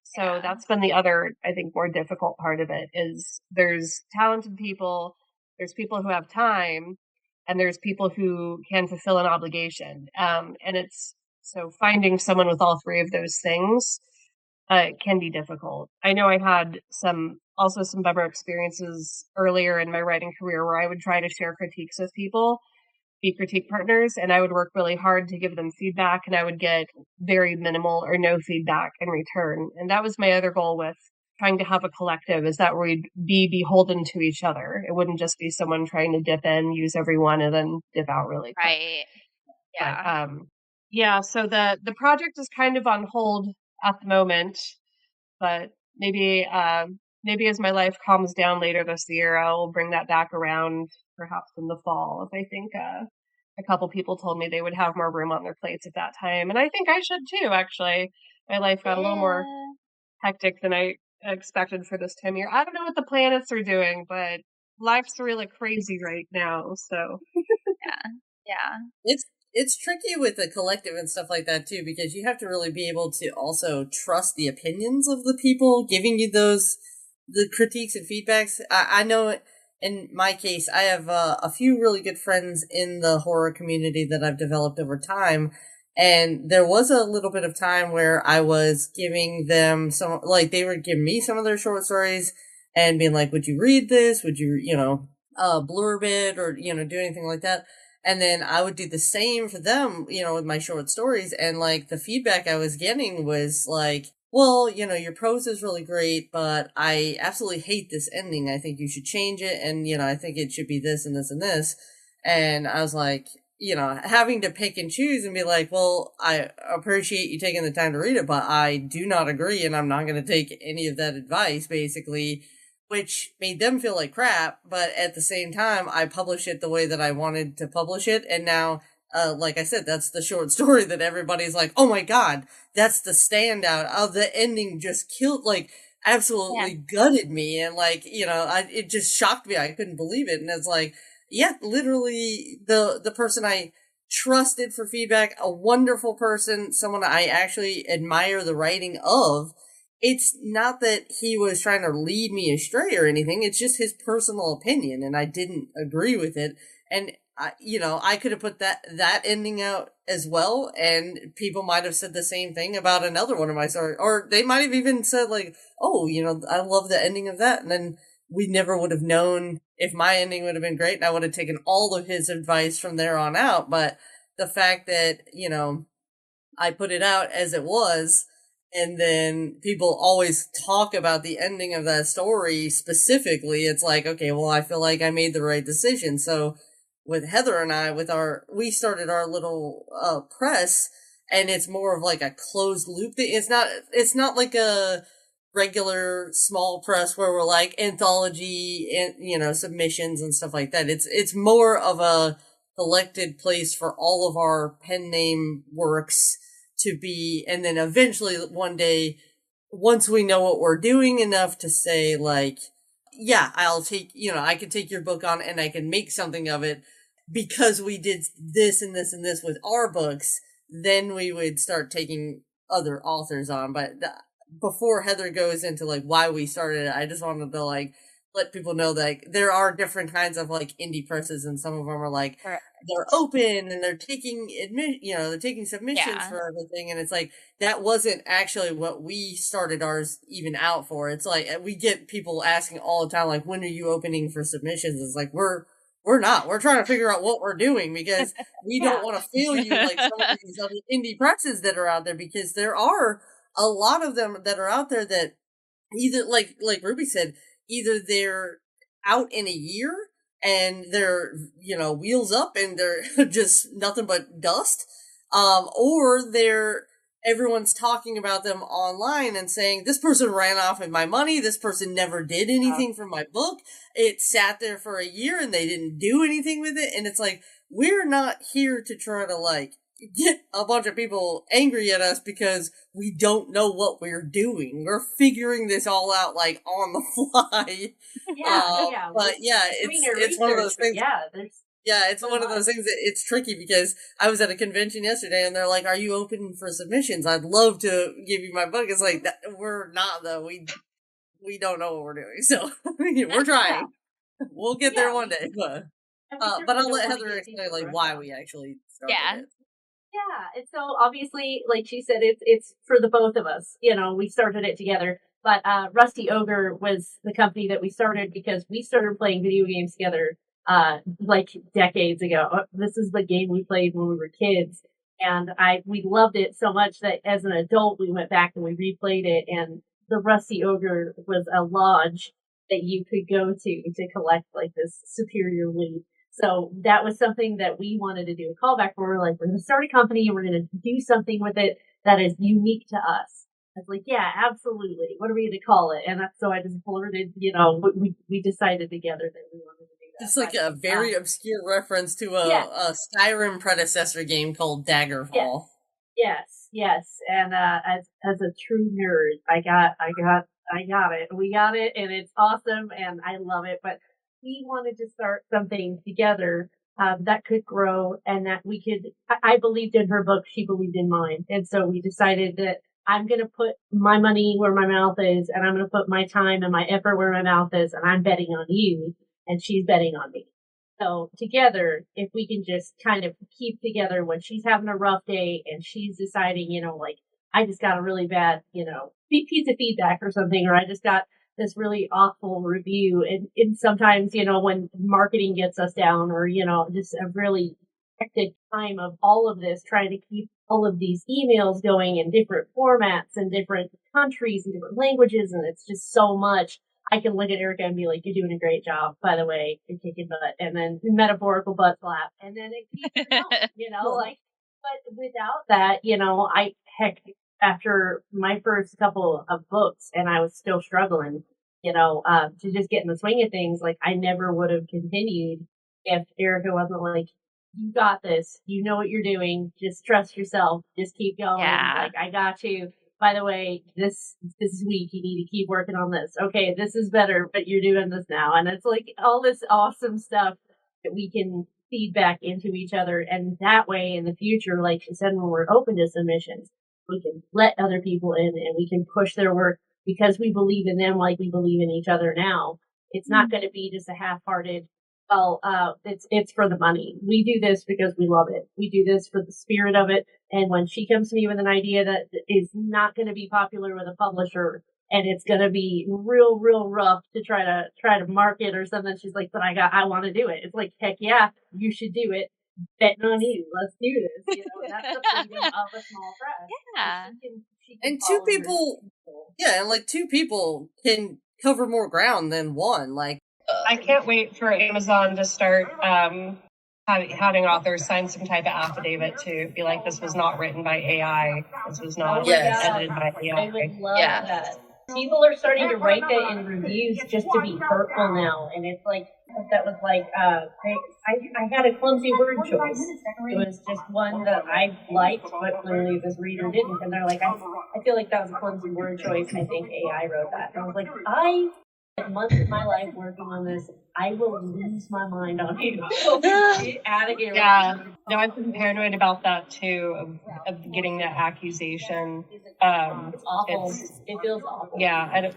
So that's been the other, I think, more difficult part of it is there's talented people, there's people who have time, and there's people who can fulfill an obligation. And it's so finding someone with all three of those things can be difficult. I know I had some bummer experiences earlier in my writing career where I would try to share critiques with people, be critique partners, and I would work really hard to give them feedback, and I would get very minimal or no feedback in return. And that was my other goal with trying to have a collective, is that we'd be beholden to each other. It wouldn't just be someone trying to dip in, use everyone, and then dip out really quick. Right. Yeah. But, so the project is kind of on hold at the moment, but maybe as my life calms down later this year, I'll bring that back around, perhaps in the fall. If I think a couple people told me they would have more room on their plates at that time, and I think I should too. Actually, my life got a little more hectic than I expected for this time of year. I don't know what the planets are doing, but life's really crazy right now. So Yeah. It's tricky with the collective and stuff like that too, because you have to really be able to also trust the opinions of the people giving you the critiques and feedbacks. I know in my case, I have a few really good friends in the horror community that I've developed over time. And there was a little bit of time where I was giving them some, like, they were giving me some of their short stories and being like, would you read this? Would you, blurb it or, do anything like that? And then I would do the same for them, with my short stories. And like the feedback I was getting was like, well, your prose is really great, but I absolutely hate this ending. I think you should change it. And, I think it should be this and this and this. And I was like, having to pick and choose and be like, well, I appreciate you taking the time to read it, but I do not agree. And I'm not going to take any of that advice, basically, which made them feel like crap. But at the same time, I published it the way that I wanted to publish it. And now, like I said, that's the short story that everybody's like, oh my God, that's the standout. Oh, the ending just killed, like, absolutely gutted me. And like, it just shocked me. I couldn't believe it. And it's like, yeah, literally the person I trusted for feedback, a wonderful person, someone I actually admire the writing of. It's not that he was trying to lead me astray or anything. It's just his personal opinion, and I didn't agree with it. And I could have put that ending out as well, and people might have said the same thing about another one of my stories, or they might have even said like, "Oh, I love the ending of that," and then we never would have known if my ending would have been great, and I would have taken all of his advice from there on out. But the fact that I put it out as it was. And then people always talk about the ending of that story specifically. It's like, okay, well, I feel like I made the right decision. So with Heather and I, we started our little press, and it's more of like a closed loop thing. It's not like a regular small press where we're like anthology and submissions and stuff like that. It's more of a collected place for all of our pen name works to be, and then eventually one day, once we know what we're doing enough to say like, yeah, I'll take, I can take your book on and I can make something of it because we did this and this and this with our books, then we would start taking other authors on. But before Heather goes into like why we started it, I just wanted to like let people know that there are different kinds of like indie presses, and some of them are like they're open and they're taking they're taking submissions for everything, and it's like that wasn't actually what we started ours even out for. It's like we get people asking all the time like, when are you opening for submissions? It's like we're not. We're trying to figure out what we're doing because we don't want to fail you like some of these other indie presses that are out there, because there are a lot of them that are out there that either like Ruby said, either they're out in a year and they're, wheels up and they're just nothing but dust. Or everyone's talking about them online and saying, this person ran off with my money. This person never did anything for my book. It sat there for a year and they didn't do anything with it. And it's like, we're not here to try to like get a bunch of people angry at us because we don't know what we're doing. We're figuring this all out like on the fly. But it's one of those things. It's one of those things that it's tricky because I was at a convention yesterday and they're like, are you open for submissions? I'd love to give you my book. It's like, we're not though. We don't know what we're doing. So we're trying. We'll get there one day. But I'll let Heather explain like why we actually started it. Yeah, and so obviously, like she said, it's for the both of us. We started it together. But Rusty Ogre was the company that we started because we started playing video games together like decades ago. This is the game we played when we were kids, and we loved it so much that as an adult we went back and we replayed it. And the Rusty Ogre was a lodge that you could go to collect like this superior loot. So that was something that we wanted to do a callback for. We're like, we're going to start a company and we're going to do something with it that is unique to us. I was like, yeah, absolutely. What are we going to call it? And so I just blurted, we decided together that we wanted to do that. It's like a very obscure reference to a Skyrim predecessor game called Daggerfall. Yes. And as a true nerd, I got I got it. We got it, and it's awesome, and I love it. But we wanted to start something together that could grow, and that we could. I believed in her book; she believed in mine, and so we decided that I'm going to put my money where my mouth is, and I'm going to put my time and my effort where my mouth is, and I'm betting on you, and she's betting on me. So together, if we can just kind of keep together when she's having a rough day and she's deciding, like, I just got a really bad, piece of feedback or something, or I just got this really awful review. And sometimes, when marketing gets us down, or, just a really hectic time of all of this, trying to keep all of these emails going in different formats and different countries and different languages. And it's just so much. I can look at Erica and be like, you're doing a great job, by the way, you're kicking butt, and then metaphorical butt slap, and then it keeps going, but without that, after my first couple of books, and I was still struggling, to just get in the swing of things, like, I never would have continued if Erica wasn't like, you got this, you know what you're doing, just trust yourself, just keep going, like, I got you. By the way, this week you need to keep working on this. Okay, this is better, but you're doing this now. And it's like all this awesome stuff that we can feed back into each other. And that way in the future, like she said, when we're open to submissions, we can let other people in and we can push their work because we believe in them like we believe in each other now. It's not going to be just a half-hearted, it's for the money. We do this because we love it. We do this for the spirit of it. And when she comes to me with an idea that is not going to be popular with a publisher, and it's going to be real, real rough to try to market or something, she's like, but I want to do it. It's like, heck yeah, you should do it. Betting on you. Let's do this. That's the freedom of a small press. Yeah. She can and two people can cover more ground than one. Like, I can't wait for Amazon to start having authors sign some type of affidavit to be like, this was not written by AI. This was not edited by AI. I would love that. People are starting to write that in reviews just to be hurtful now. And it's like, that was like, I had a clumsy word choice. It was just one that I liked, but clearly this reader didn't. And they're like, I feel like that was a clumsy word choice. I think AI wrote that. And I was like, months of my life working on this, I will lose my mind on you. Get out of here. Yeah. No, I've been paranoid about that too, of getting that accusation. It's awful. It feels awful. Yeah.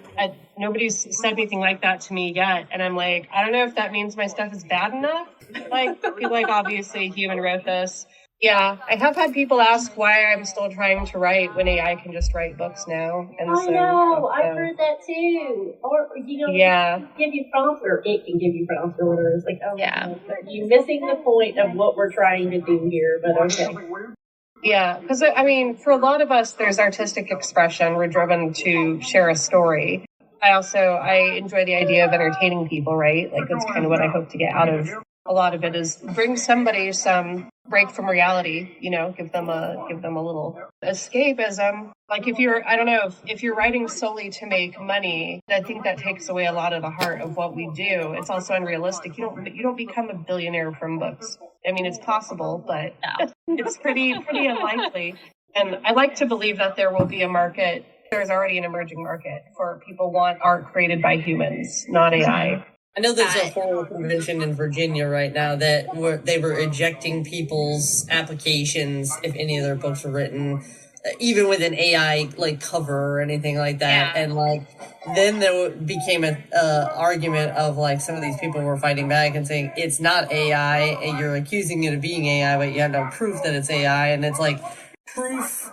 Nobody's said anything like that to me yet. And I'm like, I don't know if that means my stuff is bad enough. Like, people like, obviously a human wrote this. Yeah, I have had people ask why I'm still trying to write when AI can just write books now. And I know, I've heard that too. Or, yeah. give you prompts, or it can give you prompts or whatever. It's like, you're missing the point of what we're trying to do here, but okay. Yeah, because, I mean, for a lot of us, there's artistic expression. We're driven to share a story. I enjoy the idea of entertaining people, right? Like, that's kind of what I hope to get out of a lot of it, is bring somebody some break from reality, give them a little escapism. Like, if you're writing solely to make money, I think that takes away a lot of the heart of what we do. It's also unrealistic. You don't become a billionaire from books. I mean, it's possible, but it's pretty unlikely. And I like to believe that there will be a market. There's already an emerging market for people want art created by humans, not AI. I know there's a whole convention in Virginia right now that they were ejecting people's applications if any of their books were written, even with an AI like cover or anything like that. Yeah. And like then there became an argument of like some of these people were fighting back and saying it's not AI, and you're accusing it of being AI, but you have no proof that it's AI. And it's like proof.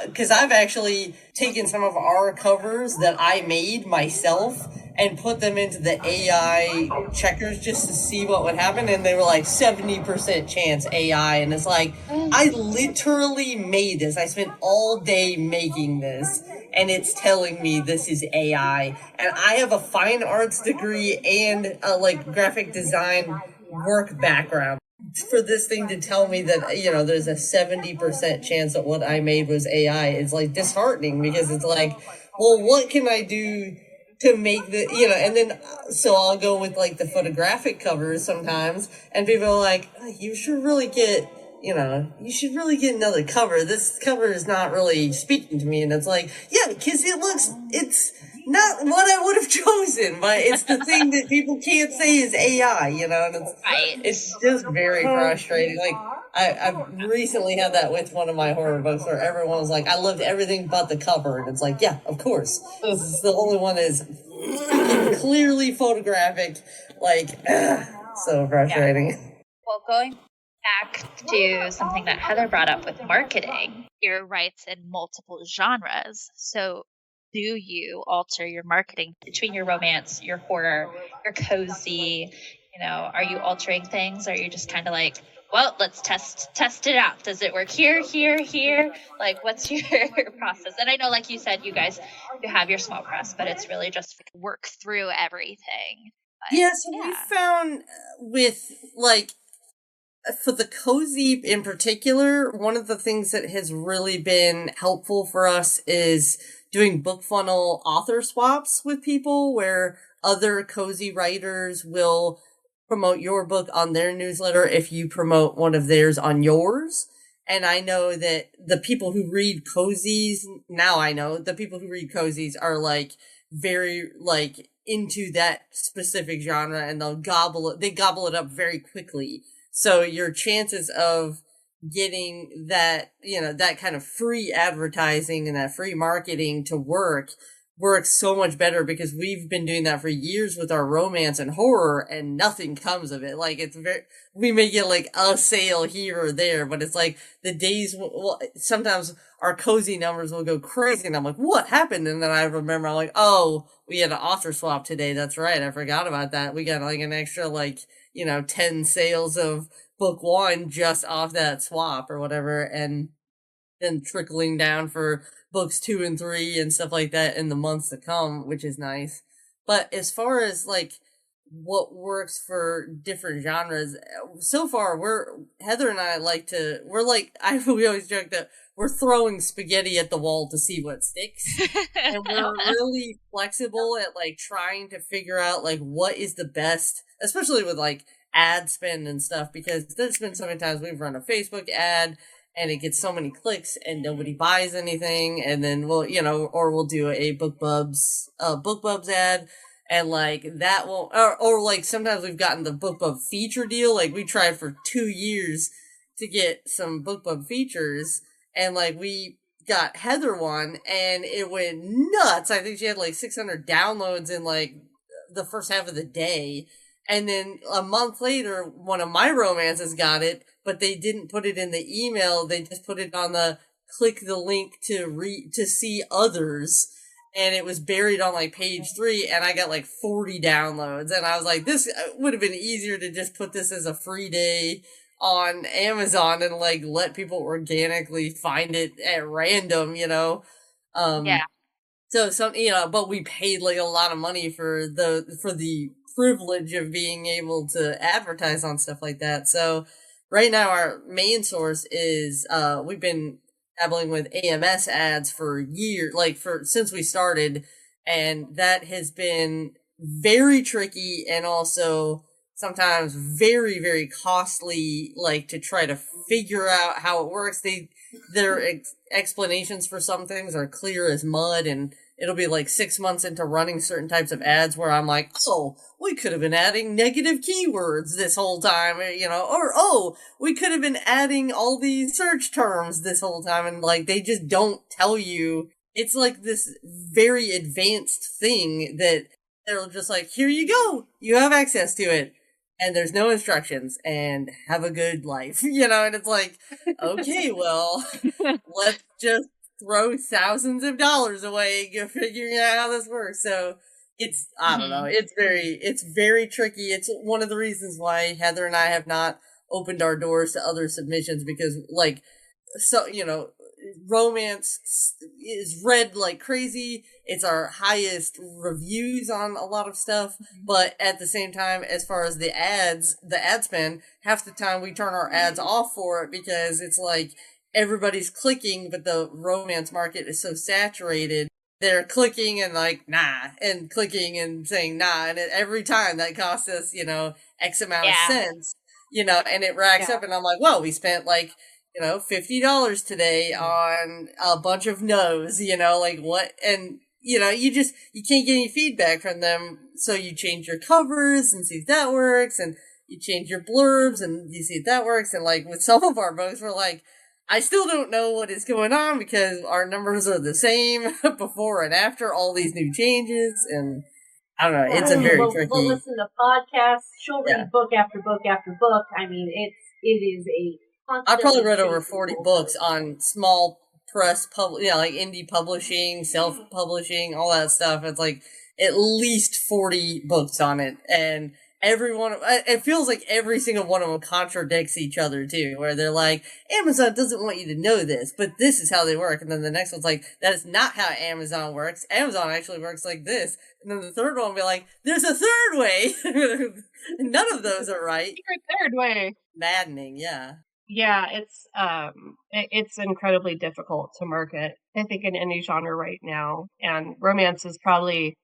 Because I've actually taken some of our covers that I made myself and put them into the AI checkers just to see what would happen, and they were like 70% chance AI, and it's like, I literally made this. I spent all day making this, and it's telling me this is AI, and I have a fine arts degree and a like graphic design work background. For this thing to tell me that, there's a 70% chance that what I made was AI, it's like disheartening, because it's like, well, what can I do to make the, and then, so I'll go with like the photographic covers sometimes, and people are like, oh, you should really get, you should really get another cover. This cover is not really speaking to me. And it's like, yeah, because it's not what I would have chosen, but it's the thing that people can't say is AI, and it's just very frustrating. Like, I've recently had that with one of my horror books where everyone was like, I loved everything but the cover. And it's like, yeah, of course. This is the only one that is clearly photographic. Like, so frustrating. Yeah. Well, going back to something that Heather brought up with marketing, your writes in multiple genres. So do you alter your marketing between your romance, your horror, your cozy? Are you altering things? Or are you just kind of like, well, let's test it out. Does it work here? Like, what's your process? And I know, like you said, you have your small press, but it's really just work through everything. But, yeah, so we found with, like, for the cozy in particular, one of the things that has really been helpful for us is doing book funnel author swaps with people where other cozy writers will promote your book on their newsletter if you promote one of theirs on yours. And I know that the people who read cozies, are like very like into that specific genre, and they gobble it up very quickly. So your chances of getting that, that kind of free advertising and that free marketing to works so much better, because we've been doing that for years with our romance and horror and nothing comes of it. Like, we may get like a sale here or there, but it's like the days, sometimes our cozy numbers will go crazy and I'm like, what happened? And then I remember, I'm like, oh, we had an author swap today. That's right. I forgot about that. We got like an extra 10 sales of book one just off that swap or whatever, and then trickling down for books 2 and 3 and stuff like that in the months to come, which is nice. But as far as like what works for different genres, so far Heather and I we always joke that we're throwing spaghetti at the wall to see what sticks. And we're really flexible at like trying to figure out like what is the best, especially with like ad spend and stuff, because there's been so many times we've run a Facebook ad and it gets so many clicks and nobody buys anything, and then we'll do a BookBubs ad, and like that will, or like sometimes we've gotten the BookBub feature deal. Like, we tried for 2 years to get some BookBub features, and like we got Heather one and it went nuts. I think she had like 600 downloads in like the first half of the day. And then a month later, one of my romances got it, but they didn't put it in the email. They just put it on the click the link to see others. And it was buried on like page 3, and I got like 40 downloads. And I was like, this would have been easier to just put this as a free day on Amazon and like let people organically find it at random, yeah. So but we paid like a lot of money for the privilege of being able to advertise on stuff like that. So right now our main source is we've been dabbling with AMS ads for years, since we started, and that has been very tricky and also sometimes very, very costly, like to try to figure out how it works. Their explanations for some things are clear as mud, and it'll be like 6 months into running certain types of ads where I'm like, oh, we could have been adding negative keywords this whole time, or, oh, we could have been adding all these search terms this whole time. And like, they just don't tell you. It's like this very advanced thing that they're just like, here you go. You have access to it. And there's no instructions, and have a good life, and it's like, okay, well, let's just throw thousands of dollars away figuring out how this works. So it's, I don't know, it's very tricky. It's one of the reasons why Heather and I have not opened our doors to other submissions, because romance is read like crazy. It's our highest reviews on a lot of stuff, but at the same time, as far as the ad spend, half the time we turn our ads off for it because it's like everybody's clicking, but the romance market is so saturated. They're clicking and like, nah, and clicking and saying nah, and every time that costs us, X amount of cents. and it racks Yeah. up, and I'm like, well, we spent like, $50 today on a bunch of no's, like what, and you can't get any feedback from them, so you change your covers and see if that works, and you change your blurbs and you see if that works, and like with some of our books, we're like, I still don't know what is going on because our numbers are the same before and after all these new changes, and I don't know, it's a very tricky. We'll listen to podcasts. She'll read book after book after book. I mean, it is a I probably read over 40 books on small press, like indie publishing, self-publishing, all that stuff. It's like at least 40 books on it, and it feels like every single one of them contradicts each other too, where they're like, Amazon doesn't want you to know this, but this is how they work. And then the next one's like, that is not how Amazon works. Amazon actually works like this. And then the third one will be like, there's a third way. None of those are right. Third way. Maddening, yeah. Yeah, it's incredibly difficult to market, I think, in any genre right now. And romance is probably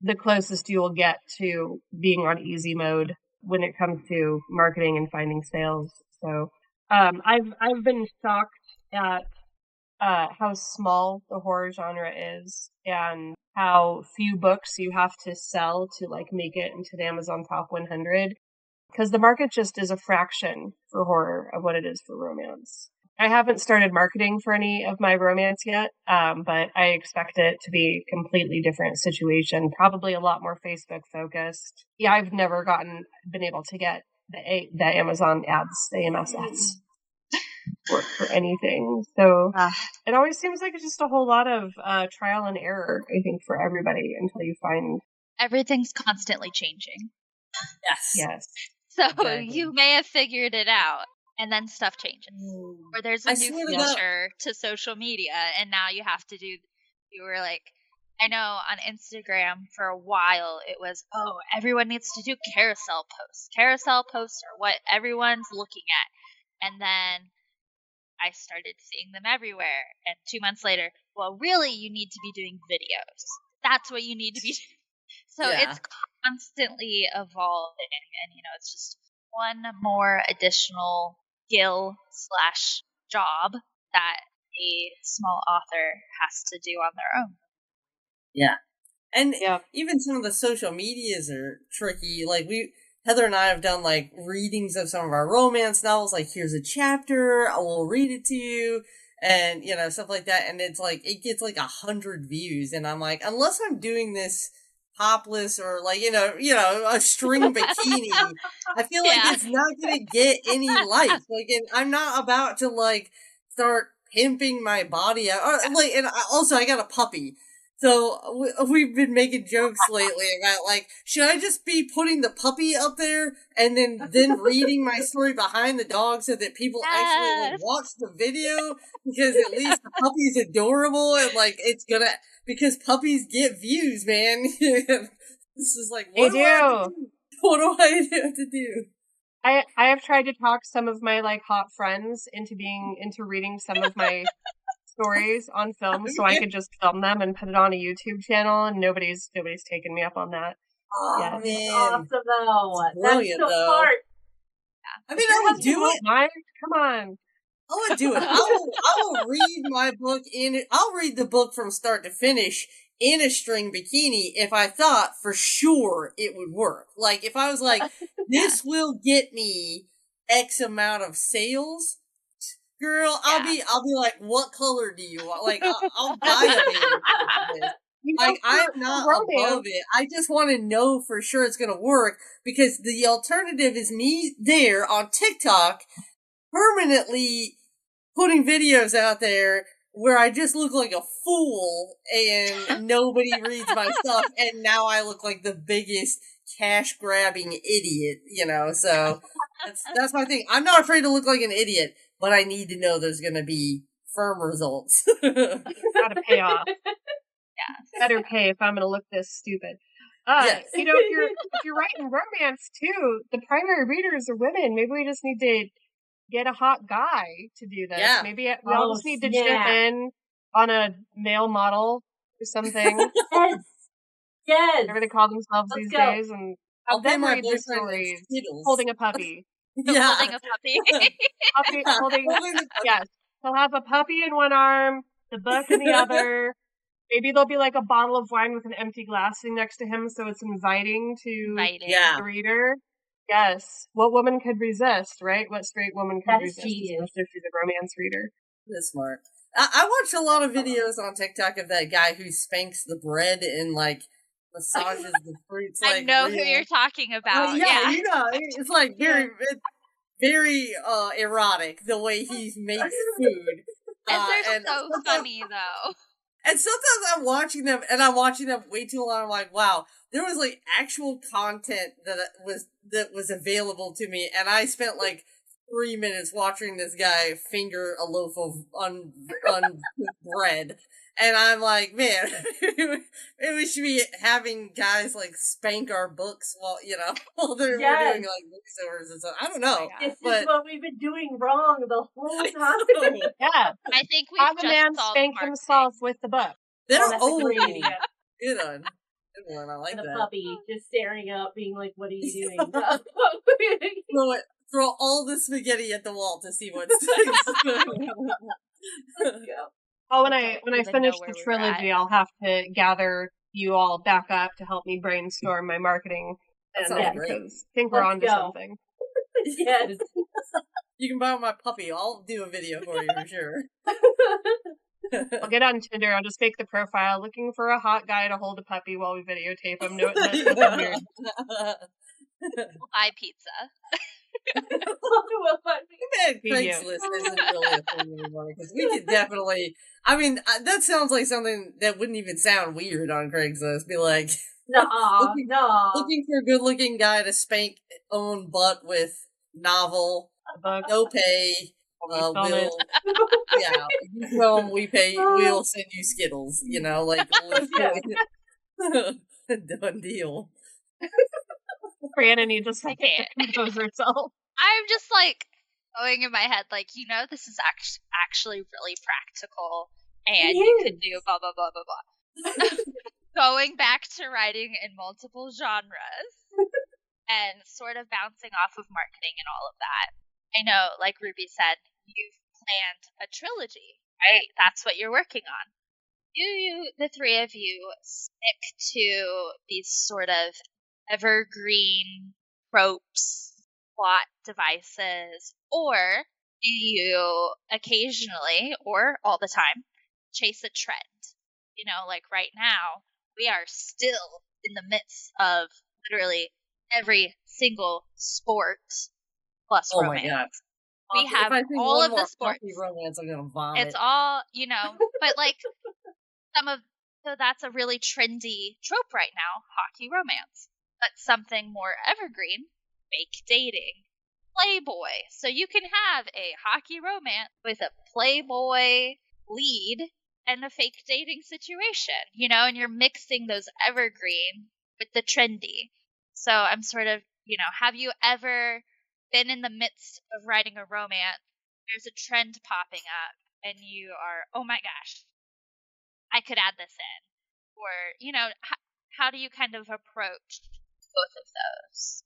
the closest you will get to being on easy mode when it comes to marketing and finding sales. So, I've been shocked at how small the horror genre is and how few books you have to sell to like make it into the Amazon Top 100, because the market just is a fraction for horror of what it is for romance. I haven't started marketing for any of my romance yet, but I expect it to be a completely different situation, probably a lot more Facebook focused. Yeah, I've never been able to get the Amazon ads, the AMS ads work for anything. So it always seems like it's just a whole lot of trial and error, I think, for everybody until you find... Everything's constantly changing. Yes. So you may have figured it out, and then stuff changes. Or there's a new feature to social media, and now you have to do... You were like... I know on Instagram for a while it was, everyone needs to do carousel posts. Carousel posts are what everyone's looking at. And then I started seeing them everywhere. And 2 months later, well, really, you need to be doing videos. That's what you need to be doing. So it's constantly evolving. And, it's just one more additional skill/job that a small author has to do on their own. Yeah. And even some of the social medias are tricky. Like Heather and I have done like readings of some of our romance novels. Like, here's a chapter, I will read it to you, and stuff like that. And it's like it gets like 100 views, and I'm like, unless I'm doing this topless or like a string bikini, I feel like it's not gonna get any likes. Like, and I'm not about to like start pimping my body out. Or, like, and I got a puppy. So we've been making jokes lately about like, should I just be putting the puppy up there and then reading my story behind the dog so that people actually like, watch the video, because at least the puppy's adorable and like it's gonna, because puppies get views, man. This is like, what do I have to do? I have tried to talk some of my like hot friends into reading some of my stories on film, so I could just film them and put it on a YouTube channel, and nobody's taken me up on that. Oh man, that's awesome though. That's so smart. I mean, I would do it. Come on, I would do it. I will read my book I'll read the book from start to finish in a string bikini if I thought for sure it would work. Like, if I was like, this will get me X amount of sales. Girl, I'll be like, what color do you want? Like, I'll buy a baby. Like, I'm not above it. I just want to know for sure it's going to work, because the alternative is me there on TikTok permanently putting videos out there where I just look like a fool and nobody reads my stuff, and now I look like the biggest cash grabbing idiot, so that's my thing. I'm not afraid to look like an idiot, but I need to know there's going to be firm results. Gotta pay off. Better pay if I'm going to look this stupid. Yes. If you're writing romance too, the primary readers are women. Maybe we just need to get a hot guy to do this. Yeah. Maybe we all just need to chip in on a male model or something. Yes. Whatever they call themselves days, and I'll have them pay my read their boyfriend stories Skittles. holding a puppy. Yeah. Holding a puppy. Puppy holding, Holding the- yes. He'll have a puppy in one arm, the book in the other. Maybe there'll be like a bottle of wine with an empty glass sitting next to him, so it's inviting to Inviting. Yeah. the reader. Yes. What woman could resist, right? What straight woman could That's resist, genius. especially if she's a romance reader? That's smart. I watch a lot of videos on TikTok of that guy who spanks the bread and like massages the fruits. I Like know real. who you're talking about. yeah, Yeah. you know, it's like very erotic the way he makes food. And they're and so funny though. And sometimes I'm watching them way too long. I'm like, wow, there was like actual content that was available to me, and I spent like 3 minutes watching this guy finger a loaf of uncooked bread. And I'm like, man, maybe we should be having guys like spank our books while while we're Yes. doing like voiceovers and stuff. I don't know. God. This But- is what we've been doing wrong the whole time. Yeah. I think we've Have a just man solved spank marketing. himself with the book. They're That's a great idea. good one. Good one. I like And a that. puppy just staring up, being like, "What are you doing?" Throw all the spaghetti at the wall to see what sticks. Oh, when I I don't even finish know where the we were at. trilogy, I'll have to gather you all back up to help me brainstorm my marketing. That And sounds great. because I think we're Let's onto go. something. Yes. You can buy my puppy. I'll do a video for you for sure. I'll get on Tinder. I'll just make the profile looking for a hot guy to hold a puppy while we videotape him. No, nothing weird. We'll buy pizza. Man, Video. Craigslist isn't really a thing anymore because we could definitely. I mean, that sounds like something that wouldn't even sound weird on Craigslist. Be like, No, Looking- no. looking for a good-looking guy to spank own butt with novel, The book. no pay. We film it. Yeah, you film, we pay, we'll send you Skittles. Like done deal. Brianna needs to I can't. compose herself. I'm just like going in my head, like, this is actually really practical, and It you is. could do blah, blah, blah, blah, blah. Going back to writing in multiple genres and sort of bouncing off of marketing and all of that. I know, like Ruby said, you've planned a trilogy, right? That's what you're working on. Do you, the three of you, stick to these sort of evergreen tropes, plot devices, or do you occasionally, or all the time, chase a trend? Like right now, we are still in the midst of literally every single sport plus Oh romance. my god. We have if I think all one of the more sports. puppy romance, I'm gonna vomit. It's all, but like so that's a really trendy trope right now, hockey romance. But something more evergreen, fake dating, Playboy. So you can have a hockey romance with a Playboy lead and a fake dating situation, and you're mixing those evergreen with the trendy. So I'm sort of, have you ever been in the midst of writing a romance? There's a trend popping up, and you are, oh my gosh, I could add this in. Or, how do you kind of approach both of those?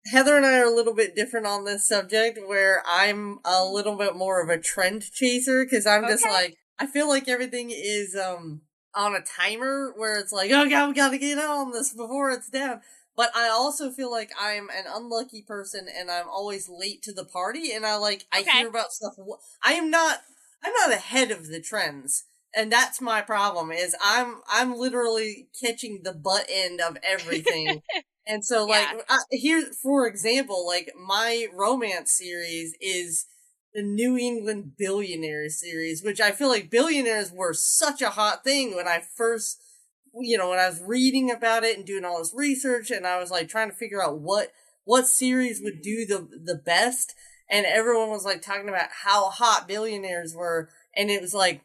Heather and I are a little bit different on this subject, where I'm a little bit more of a trend chaser, because I'm just Okay. like, I feel like everything is on a timer, where it's like, oh god, we gotta get on this before it's down. But I also feel like I'm an unlucky person, and I'm always late to the party, and I Okay. hear about stuff. I'm not ahead of the trends. And that's my problem, is I'm literally catching the butt end of everything. And so, like, here, for example, like, my romance series is the New England Billionaires series, which I feel like billionaires were such a hot thing when I first, when I was reading about it and doing all this research, and I was, like, trying to figure out what series would do the best, and everyone was, like, talking about how hot billionaires were, and it was, like,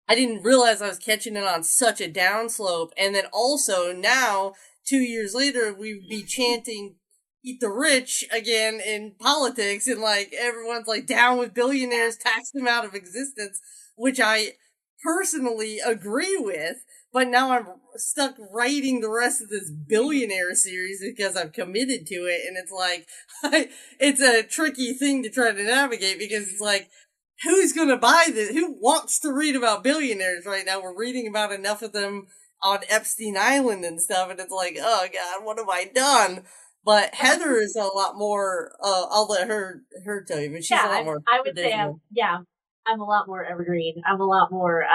I didn't realize I was catching it on such a downslope. And then also now, 2 years later, we'd be chanting "Eat the Rich" again in politics, and like everyone's like down with billionaires, tax them out of existence, which I personally agree with, but now I'm stuck writing the rest of this billionaire series because I'm committed to it, and it's like, it's a tricky thing to try to navigate because it's like, who's gonna buy this? Who wants to read about billionaires right now? We're reading about enough of them on Epstein Island and stuff, and it's like, oh god, what have I done? But Heather is a lot more. I'll let her tell you, but she's a lot more. I would say, I'm a lot more evergreen. I'm a lot more.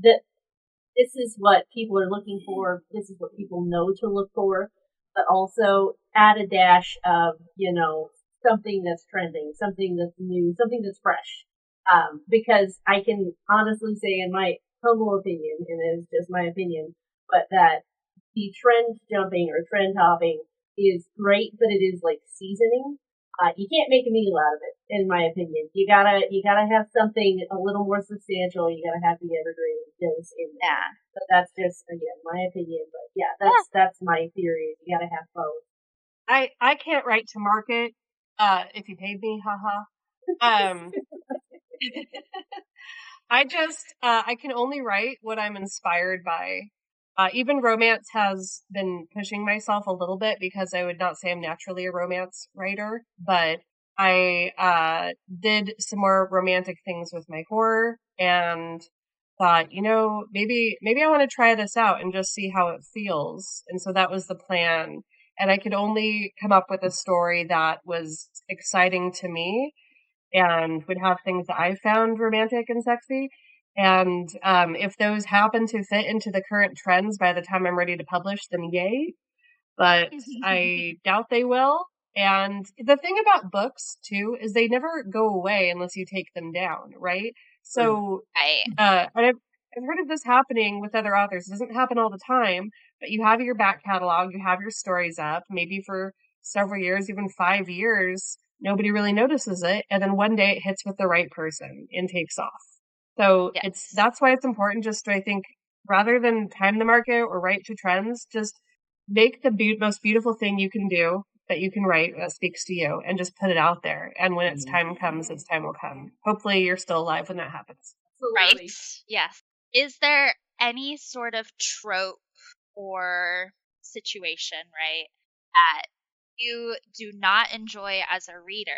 This is what people are looking for. This is what people know to look for, but also add a dash of, something that's trending, something that's new, something that's fresh. Because I can honestly say, in my humble opinion, and it is just my opinion, but that the trend jumping or trend hopping is great, but it is like seasoning. You can't make a meal out of it, in my opinion. You gotta have something a little more substantial. You gotta have the evergreen dose in there. Yeah. But that's just, again, my opinion. But yeah, that's my theory. You gotta have both. I can't write to market, if you paid me, haha. I can only write what I'm inspired by. Even romance has been pushing myself a little bit because I would not say I'm naturally a romance writer, but I did some more romantic things with my horror and thought, maybe I want to try this out and just see how it feels. And so that was the plan. And I could only come up with a story that was exciting to me and would have things that I found romantic and sexy. And if those happen to fit into the current trends by the time I'm ready to publish, then yay. But I doubt they will. And the thing about books, too, is they never go away unless you take them down, right? So, and I've heard of this happening with other authors. It doesn't happen all the time, but you have your back catalog, you have your stories up, maybe for several years, even 5 years. Nobody really notices it. And then one day it hits with the right person and takes off. So that's why it's important just to, I think, rather than time the market or write to trends, just make the most beautiful thing you can do that you can write that speaks to you and just put it out there. And when its time comes, its time will come. Hopefully you're still alive when that happens. Absolutely. Right. Yes. Is there any sort of trope or situation, right, that you do not enjoy as a reader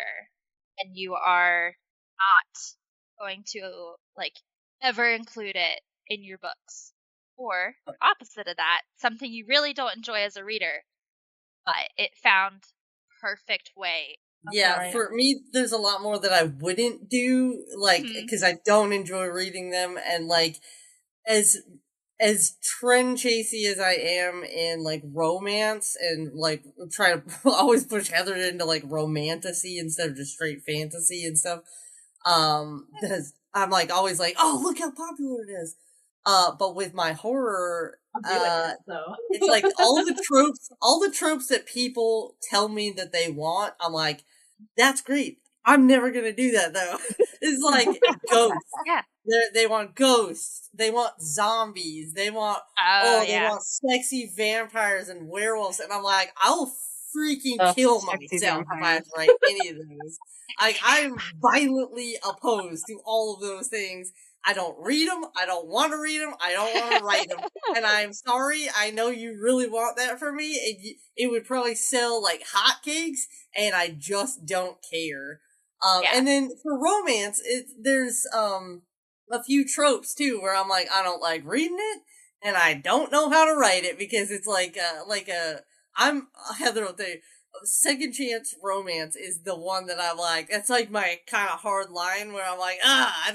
and you are not going to ever include it in your books? Or opposite of that, something you really don't enjoy as a reader, but it found perfect way. Yeah, for me, there's a lot more that I wouldn't do, because I don't enjoy reading them, and as trend chasey as I am in romance and try to always push Heather into romantasy instead of just straight fantasy and stuff. Because I'm always oh, look how popular it is. But with my horror, it's all the tropes that people tell me that they want. I'm that's great. I'm never gonna do that though. It's ghosts. Yeah. They want ghosts. They want zombies. They want they want sexy vampires and werewolves. And I'm I'll freaking kill myself if I have to write any of those. I'm violently opposed to all of those things. I don't read them. I don't want to read them. I don't want to write them. And I'm sorry. I know you really want that for me. It would probably sell like hotcakes, and I just don't care. And then for romance, there's a few tropes too, where I'm I don't like reading it, and I don't know how to write it because it's I'm Heather will tell you, second chance romance is the one that I like. That's my kind of hard line where I'm I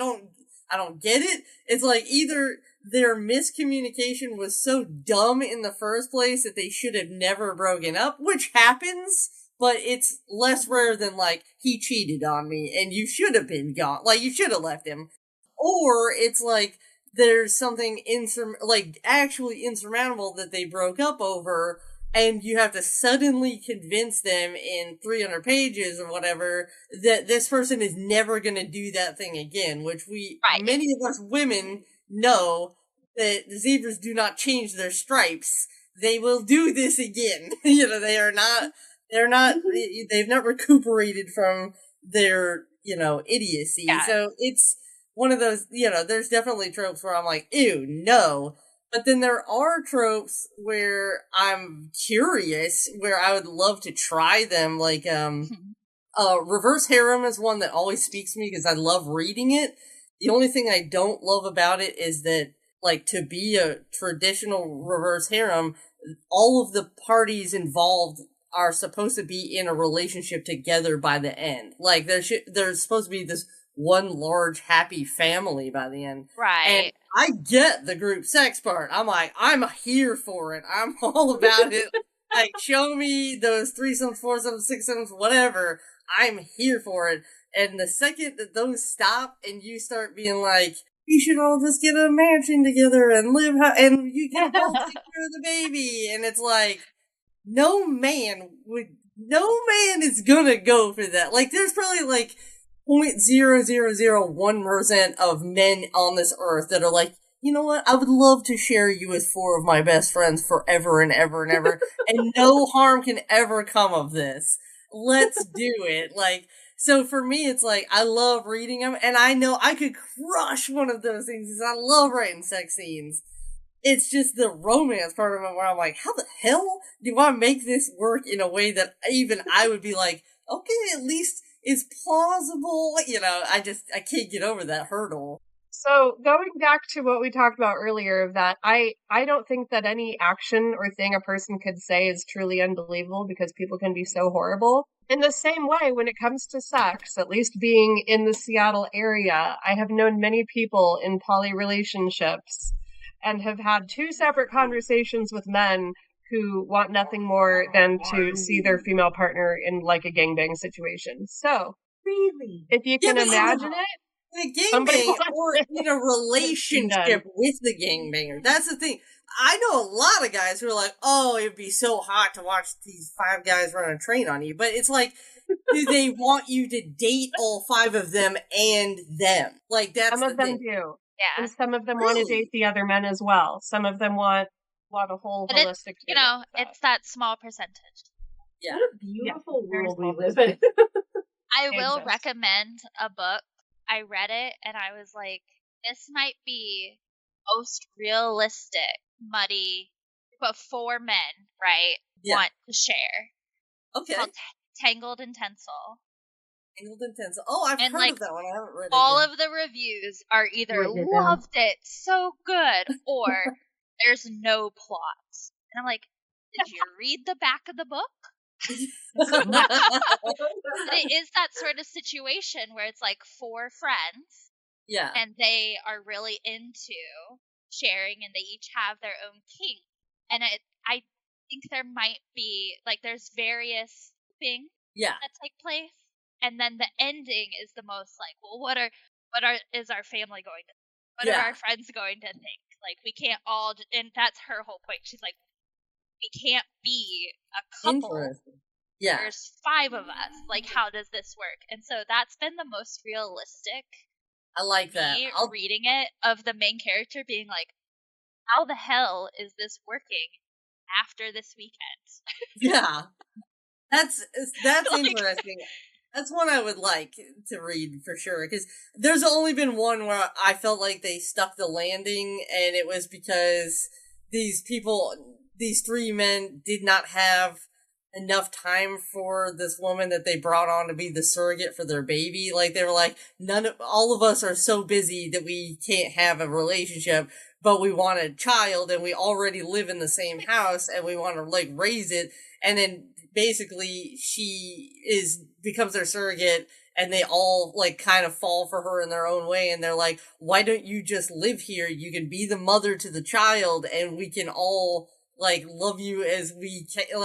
don't get it. It's either their miscommunication was so dumb in the first place that they should have never broken up, which happens, but it's less rare than he cheated on me and you should have been gone. You should have left him. Or it's there's something actually insurmountable that they broke up over, and you have to suddenly convince them in 300 pages or whatever that this person is never going to do that thing again, which many of us women know that the zebras do not change their stripes. They will do this again. they've not recuperated from their, idiocy. Yeah. So it's one of those, there's definitely tropes where I'm like, ew, no. But then there are tropes where I'm curious, where I would love to try them. Like, reverse harem is one that always speaks to me because I love reading it. The only thing I don't love about it is that, like, to be a traditional reverse harem, all of the parties involved are supposed to be in a relationship together by the end. Like, there's supposed to be this one large happy family by the end. Right. And I get the group sex part. I'm like, I'm here for it. I'm all about it. Like, show me those 3-somes, 4-somes, 6-somes, whatever. I'm here for it. And the second that those stop and you start being like, you should all just get a mansion together and live, and you can all take care of the baby. And it's like, no man is gonna go for that. Like, there's probably like 0.0001% of men on this earth that are like, you know what? I would love to share you with 4 of my best friends forever and ever and ever, and no harm can ever come of this. Let's do it. Like, so for me, it's like, I love reading them, and I know I could crush one of those things because I love writing sex scenes. It's just the romance part of it where I'm like, how the hell do I make this work in a way that even I would be like, okay, at least it's plausible. I can't get over that hurdle. So going back to what we talked about earlier, of that I don't think that any action or thing a person could say is truly unbelievable because people can be so horrible. In the same way, when it comes to sex, at least being in the Seattle area, I have known many people in poly relationships and have had 2 separate conversations with men who want nothing more than to see their female partner in like a gangbang situation. So, Really? if you can imagine it, in a gangbang or in a relationship with the gangbanger. That's the thing. I know a lot of guys who are like, oh, it'd be so hot to watch these 5 guys run a train on you. But it's like, do they want you to date all 5 of them and them? Like, that's some of them do. Yeah. And some of them want to date the other men as well. Some of them want a whole holistic. It's that small percentage. Yeah. What a beautiful world we live in. I will recommend a book. I read it and I was like, this might be most realistic, muddy, but 4 men, right, want to share. Okay. It's called Tangled and Tinsel. Tangled and Tinsel. Oh, I've heard of that one. I haven't read it all yet. of the reviews are either loved it, so good, or there's no plot. And I'm like, did you read the back of the book? It is that sort of situation where it's like 4 friends, and they are really into sharing, and they each have their own kink. And I think there might be like there's various things that take place, and then the ending is the most like, well, what is our family going to? What are our friends going to think? Like, we can't all, and that's her whole point. She's like, we can't be a couple. Interesting. Yeah. There's 5 of us. Like, how does this work? And so that's been the most realistic. I like that. Reading it, of the main character being like, how the hell is this working after this weekend? Yeah. That's like, interesting. That's one I would like to read for sure, because there's only been one where I felt like they stuck the landing, and it was because these 3 men did not have enough time for this woman that they brought on to be the surrogate for their baby. Like, they were like, all of us are so busy that we can't have a relationship, but we want a child, and we already live in the same house, and we want to like raise it. And then basically she becomes their surrogate, and they all like kind of fall for her in their own way, and they're like, why don't you just live here? You can be the mother to the child, and we can all like love you as we can. And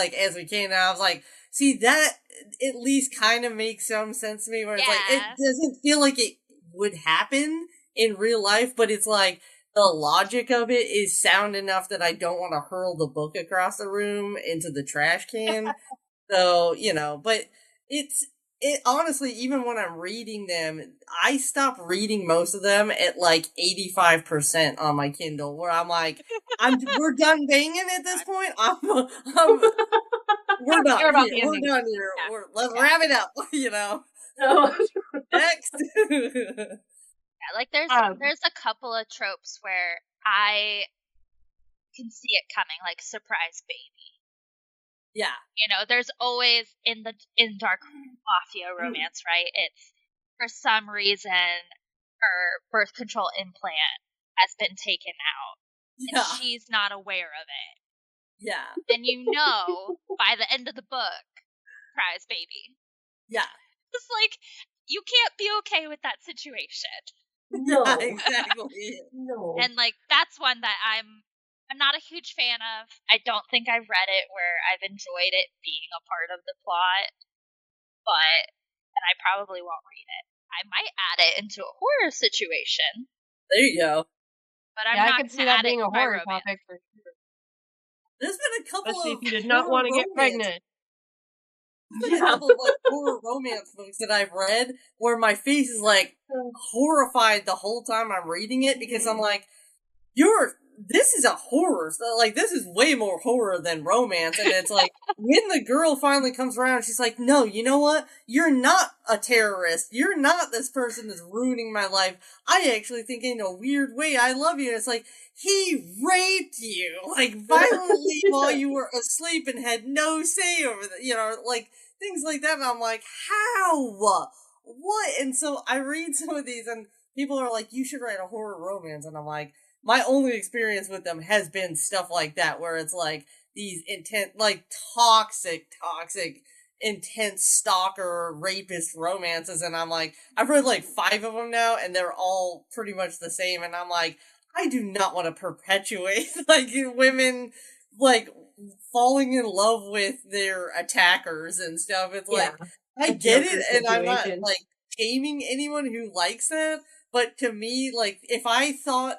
I was like, see, that at least kind of makes some sense to me, where it's like, it doesn't feel like it would happen in real life, but it's like the logic of it is sound enough that I don't want to hurl the book across the room into the trash can. So, but it honestly, even when I'm reading them, I stop reading most of them at like 85% on my Kindle, where I'm like, we're done banging at this point. We're done. We're done here. Let's wrap it up. Next. Yeah, like there's a couple of tropes where I can see it coming, like surprise baby. Yeah. You know, there's always in dark mafia romance, right? It's for some reason her birth control implant has been taken out and Yeah. she's not aware of it. Yeah. And you know by the end of the book, surprise baby. Yeah. It's like you can't be okay with that situation. No. Yeah, exactly. No. And like that's one that I'm not a huge fan of. I don't think I've read it where I've enjoyed it being a part of the plot, and I probably won't read it. I might add it into a horror situation, There you go. but I'm Yeah, I not could going see to that add being it a to my horror romance. topic for sure. There's been a couple Especially of if you did not horror want to get romance- pregnant. There's been a couple of like horror romance books that I've read where my face is like horrified the whole time I'm reading it because I'm like, this is a horror. So, like, this is way more horror than romance. And it's like, when the girl finally comes around, she's like, no, you know what? You're not a terrorist. You're not this person that's ruining my life. I actually think in a weird way, I love you. And it's like, he raped you, like, violently while you were asleep and had no say over like, things like that. And I'm like, how? What? And so I read some of these and people are like, you should write a horror romance. And I'm like, my only experience with them has been stuff like that, where it's like these intense, like toxic, intense stalker, rapist romances. And I'm like, I've read like 5 of them now, and they're all pretty much the same. And I'm like, I do not want to perpetuate like women like falling in love with their attackers and stuff. It's like, I get it, and I'm not like shaming anyone who likes that. But to me, like, if I thought,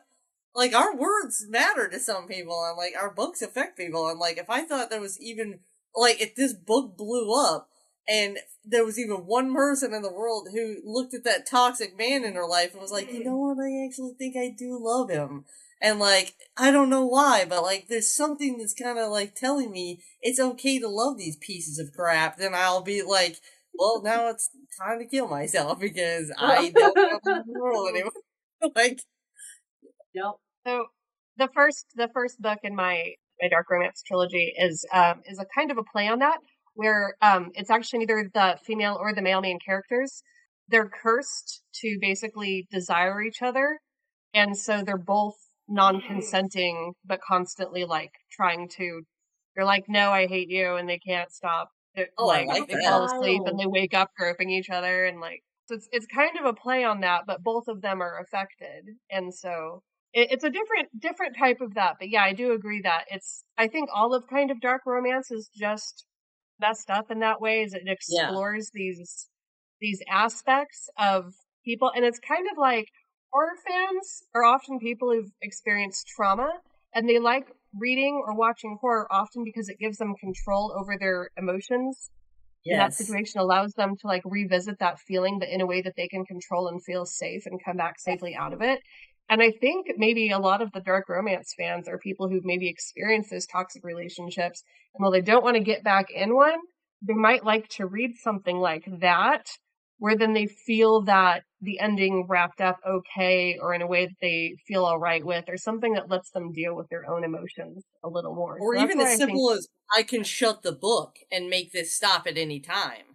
like, our words matter to some people, and, like, our books affect people, and, like, if I thought there was even, like, if this book blew up, and there was even one person in the world who looked at that toxic man in her life and was like, you know what, I actually think I do love him. And, like, I don't know why, but, like, there's something that's kind of, like, telling me it's okay to love these pieces of crap, then I'll be like, well, now it's time to kill myself, because I don't want to live in the world anymore. Like, Yep. So the first book in my dark romance trilogy is a kind of a play on that, where it's actually neither the female or the male main characters. They're cursed to basically desire each other, and so they're both non-consenting, but constantly like trying to. They're like, "No, I hate you," and they can't stop. They that. fall asleep and they wake up groping each other, and like so it's kind of a play on that, but both of them are affected, and so. It's a different type of that, but yeah, I do agree that I think all of kind of dark romance is just messed up in that way, is it explores these aspects of people, and it's kind of like horror fans are often people who've experienced trauma, and they like reading or watching horror often because it gives them control over their emotions. Yes. And that situation allows them to like revisit that feeling, but in a way that they can control and feel safe and come back safely out of it. And I think maybe a lot of the dark romance fans are people who've maybe experienced those toxic relationships. And while they don't want to get back in one, they might like to read something like that, where then they feel that the ending wrapped up okay, or in a way that they feel all right with, or something that lets them deal with their own emotions a little more. Or so even as simple as, I can shut the book and make this stop at any time.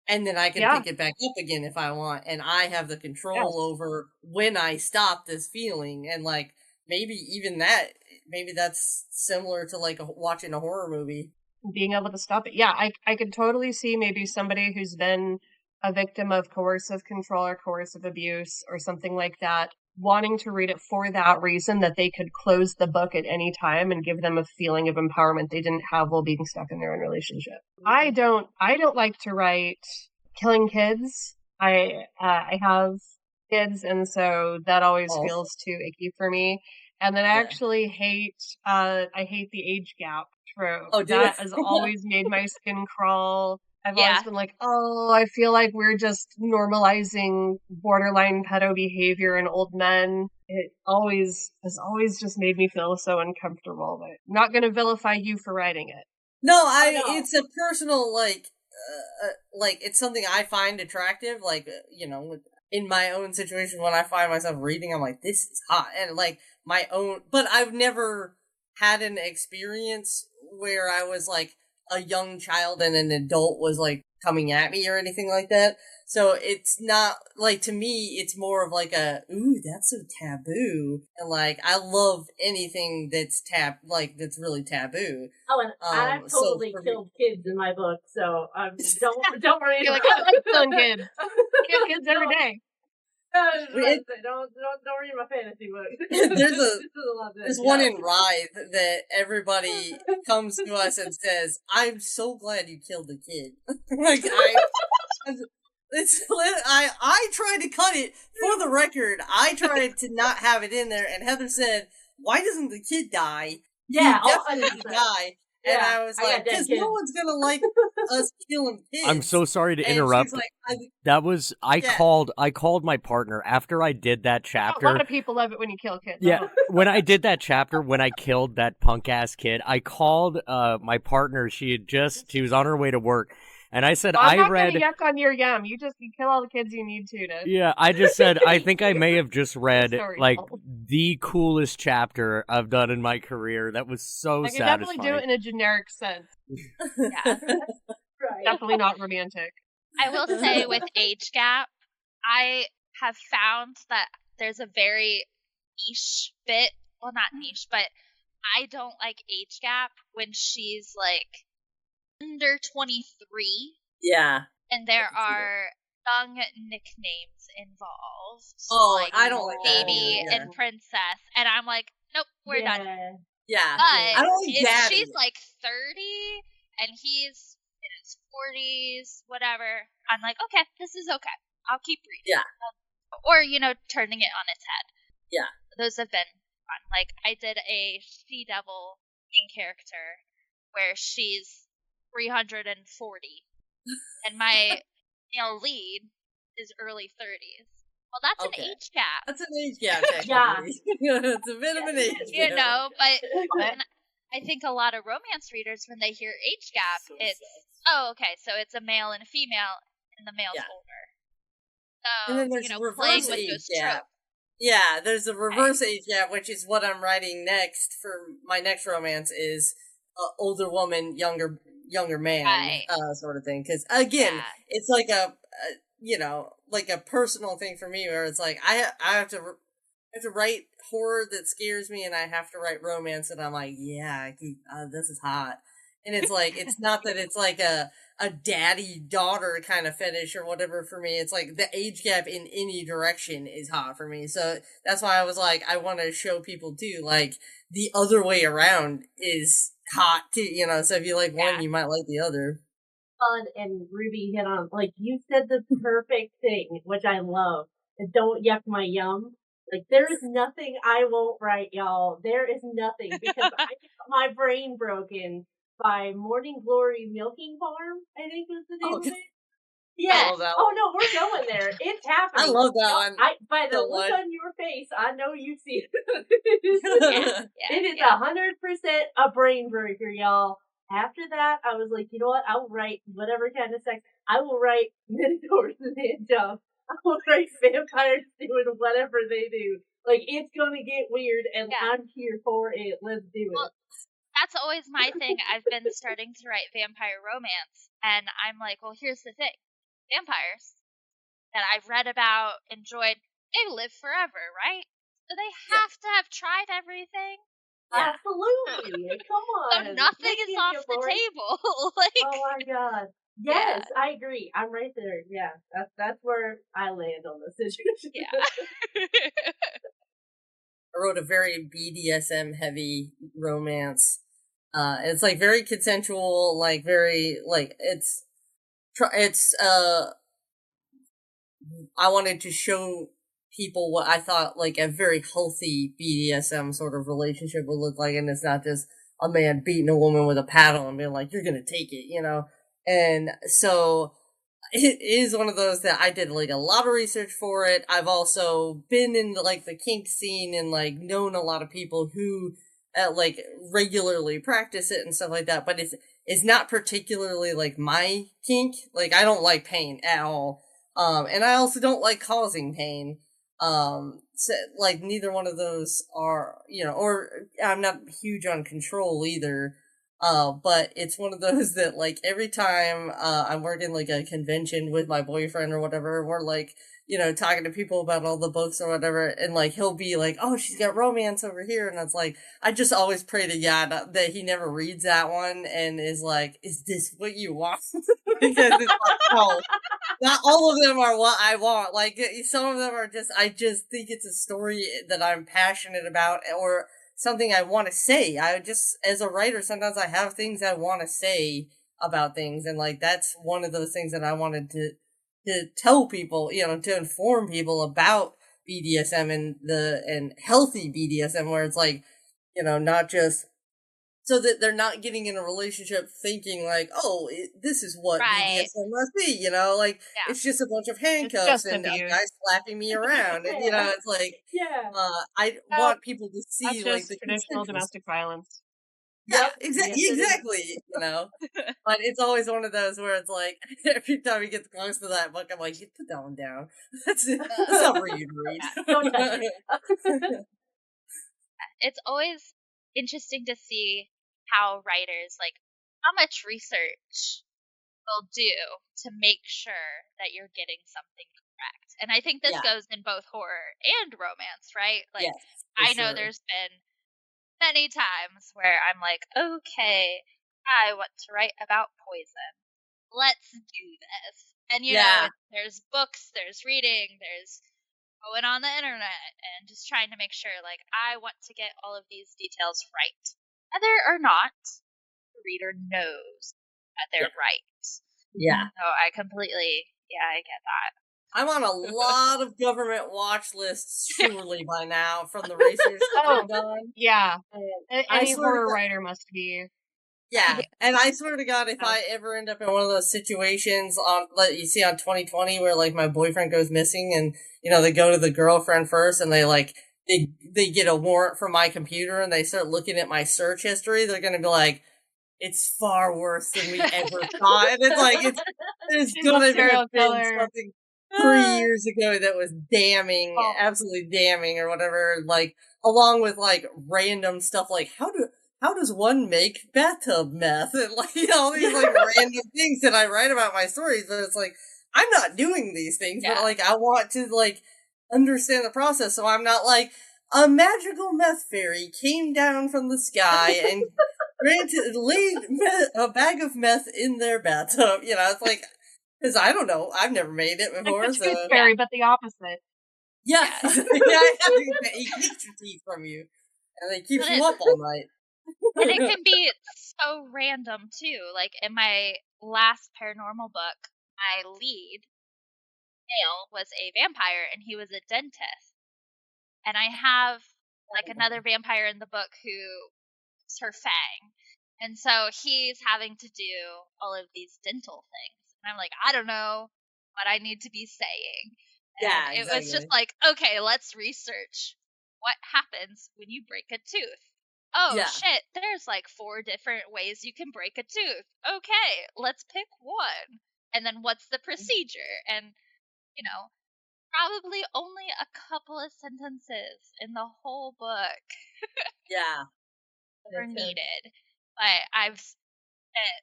And then I can pick it back up again if I want, and I have the control over when I stop this feeling. And like maybe that's similar to like watching a horror movie, being able to stop it. Yeah, I could totally see maybe somebody who's been a victim of coercive control or coercive abuse or something like that, wanting to read it for that reason, that they could close the book at any time and give them a feeling of empowerment they didn't have while being stuck in their own relationship. I don't like to write killing kids. I have kids, and so that always feels too icky for me. And then I actually hate the age gap trope. That has always made my skin crawl. I've always been like, I feel like we're just normalizing borderline pedo behavior in old men. It has always just made me feel so uncomfortable. But I'm not going to vilify you for writing it. No, it's a personal, like, it's something I find attractive. Like, in my own situation, when I find myself reading, I'm like, this is hot. And like my own, but I've never had an experience where I was like a young child and an adult was like coming at me or anything like that. So it's not like, to me, it's more of like a, ooh, that's so taboo. And like, I love anything that's that's really taboo. Oh, and I've so totally for me- killed kids in my book, so don't worry. You're like, about I like killing kids. Kill kids every day. Don't read my fantasy book. There's one in Rye that everybody comes to us and says, "I'm so glad you killed the kid." Like I tried to cut it for the record. I tried to not have it in there, and Heather said, "Why doesn't the kid die?" Yeah, he definitely die. And Yeah, I was like, because no one's gonna like us killing kids. I'm so sorry to And interrupt. she's like, I Yeah. called my partner after I did that A chapter. lot of people love it when you kill kids. Yeah, when I did that chapter, when I killed that punk ass kid, I called my partner. She was on her way to work, and I said, I'm I not read. gonna yuck on your yum. You kill all the kids you need to. Yeah, I just said I think I may have just read Story like told. the coolest chapter I've done in my career. That was so I can satisfying. definitely do it in a generic sense. Yeah. Right. Definitely not romantic. I will say with age gap, I have found that there's a very niche bit. Well, not niche, but I don't like age gap when she's like under 23 yeah. and there can see that. are young nicknames involved. Oh, like I don't like that baby either, yeah. and princess, and I'm like, nope, we're done. Yeah. But I don't like if daddy. she's like 30 and he's in his 40s, whatever, I'm like, okay, this is okay. I'll keep reading. Yeah. Or, turning it on its head. Yeah. Those have been fun. Like, I did a She Devil main character where she's 340. And my lead is early 30s. Well, that's Okay. an age gap. That's an age gap, Yeah. technically. It's a bit of an age gap. But and I think a lot of romance readers, when they hear age gap, So it's, sad. oh, okay, so it's a male and a female, and the male's Yeah. older. And So, then there's playing reverse with age those gap. tropes. Yeah, there's a reverse age gap, which is what I'm writing next for my next romance is older woman, younger man, Right. sort of thing. Because again, Yeah. it's like like a personal thing for me, where it's like I have to write horror that scares me, and I have to write romance, and I'm like, yeah, this is hot. And it's like, it's not that it's like a daddy daughter kind of fetish or whatever for me. It's like the age gap in any direction is hot for me. So that's why I was like, I want to show people too, like the other way around is hot too, So if you like one, you might like the other. Fun, and Ruby hit on, like, you said the perfect thing, which I love. Don't yuck my yum. Like, there is nothing I won't write, y'all. There is nothing, because I got my brain broken by Morning Glory Milking Farm, I think was the name of it. Yeah. love that Oh no, we're going there. It's happening. I love that one. By the so look much. on your face, I know you've seen it. Yeah, It is yeah. 100% a brain breaker, y'all. After that, I was like, you know what? I will write whatever kind of sex. I will write minotaurs and handjobs. I will write vampires doing whatever they do. Like, it's gonna get weird, and Yeah. I'm here for it. Let's do it. Well, that's always my thing. I've been starting to write vampire romance, and I'm like, well, here's the thing. Vampires that I've read about, enjoyed, they live forever, right? So they have to have tried everything. Yeah. Absolutely. Come So on. nothing Thank is you, off the Boris. table. Like, Oh my god. Yes, I agree. I'm right there. Yeah, that's where I land on this situation. yeah. I wrote a very BDSM heavy romance. It's like very consensual, like very like it's I wanted to show people what I thought like a very healthy BDSM sort of relationship would look like, and it's not just a man beating a woman with a paddle and being like, "You're gonna take it," And so it is one of those that I did like a lot of research for it. I've also been in like the kink scene and like known a lot of people who like regularly practice it and stuff like that. But it's not particularly like my kink. Like I don't like pain at all. And I also don't like causing pain. So, like, neither one of those are, or I'm not huge on control either. But it's one of those that, like, every time I'm working like a convention with my boyfriend or whatever, we're like, talking to people about all the books or whatever, and like he'll be like, "Oh, she's got romance over here," and it's like, I just always pray to God that he never reads that one and is like, "Is this what you want?" Because it's like, no, not all of them are what I want. Like, some of them are just, I just think it's a story that I'm passionate about, or something I want to say. I just, as a writer, sometimes I have things I want to say about things, and like that's one of those things that I wanted to tell people, to inform people about BDSM and healthy BDSM, where it's like, not just so that they're not getting in a relationship thinking like, oh, this is what Right. BDSM must be, like, Yeah. it's just a bunch of handcuffs just and a abuse. guy slapping me around, and it's like, Yeah. I No, want people to see That's like just the traditional consensual. domestic violence. Yeah, Yep. exactly, Yes, it is. exactly. But it's always one of those where it's like every time he gets close to that book, I'm like, you put that one down. That's not for you to read. Don't touch it. It's always interesting to see how writers, like, how much research will do to make sure that you're getting something correct. And I think this Yeah. goes in both horror and romance, right? Like, Yes, for I know sure. there's been many times where I'm like, okay, I want to write about poison. Let's do this. And Yeah. there's books, there's reading, there's going on the internet and just trying to make sure, like, I want to get all of these details right. Whether or not the reader knows that they're right. Yeah. So I completely, I get that. I'm on a lot of government watch lists, surely by now, from the research that Oh, I've done. yeah. I Any swear to horror God, writer must be. yeah, and I swear to God, if Oh. I ever end up in one of those situations on, like you see on 2020, where like my boyfriend goes missing, and they go to the girlfriend first, and they get a warrant from my computer, and they start looking at my search history, they're gonna be like, it's far worse than we ever thought, and it's like there's gonna have Serial been killer. something 3 years ago that was damning, Oh. absolutely damning, or whatever. Like, along with like random stuff, like how does one make bathtub meth, and like all these like random things that I write about my stories. But it's like, I'm not doing these things, but Yeah. like I want to like understand the process, so I'm not like, a magical meth fairy came down from the sky and laid a bag of meth in their bathtub. It's like, because I don't know, I've never made it Like before, the so tooth fairy, but the opposite. yeah, Yeah. he takes your teeth from you, and they keeps But you up all night. And it can be so random too. Like, in my last paranormal book, my lead male was a vampire and he was a dentist. And I have like another vampire in the book who is her fang. And so he's having to do all of these dental things. And I'm like, I don't know what I need to be saying. And Yeah, it was just exactly. like, okay, let's research what happens when you break a tooth. Oh, Yeah. shit, there's like 4 different ways you can break a tooth. Okay, let's pick one. And then what's the procedure? And, probably only a couple of sentences in the whole book Yeah. are needed. But I've spent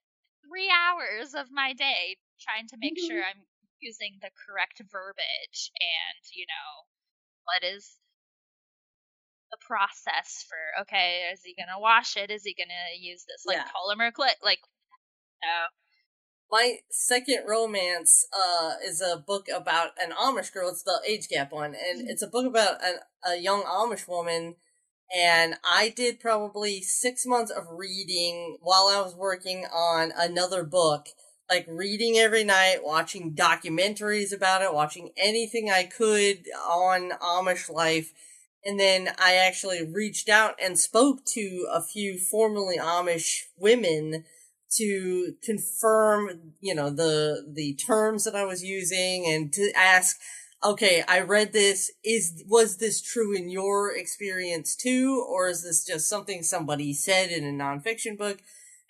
3 hours of my day trying to make sure I'm using the correct verbiage and, what is the process for, okay, is he gonna wash it? Is he gonna use this like Yeah. polymer clip? Like, no. My second romance is a book about an Amish girl. It's the age gap one, and it's a book about a young Amish woman. And I did probably 6 months of reading while I was working on another book, like reading every night, watching documentaries about it, watching anything I could on Amish life. And then I actually reached out and spoke to a few formerly Amish women to confirm, the terms that I was using, and to ask, okay, I read this. Was this true in your experience too, or is this just something somebody said in a nonfiction book?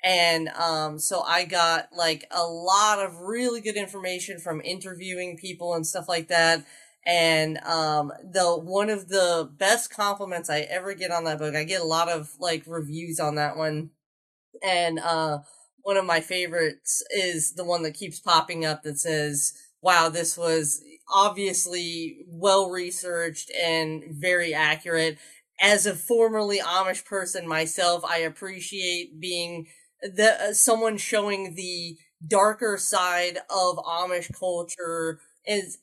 And so I got like a lot of really good information from interviewing people and stuff like that. And the one of the best compliments I ever get on that book, I get a lot of like reviews on that one. And one of my favorites is the one that keeps popping up that says, wow, this was obviously well researched and very accurate. As a formerly Amish person myself, I appreciate being someone showing the darker side of Amish culture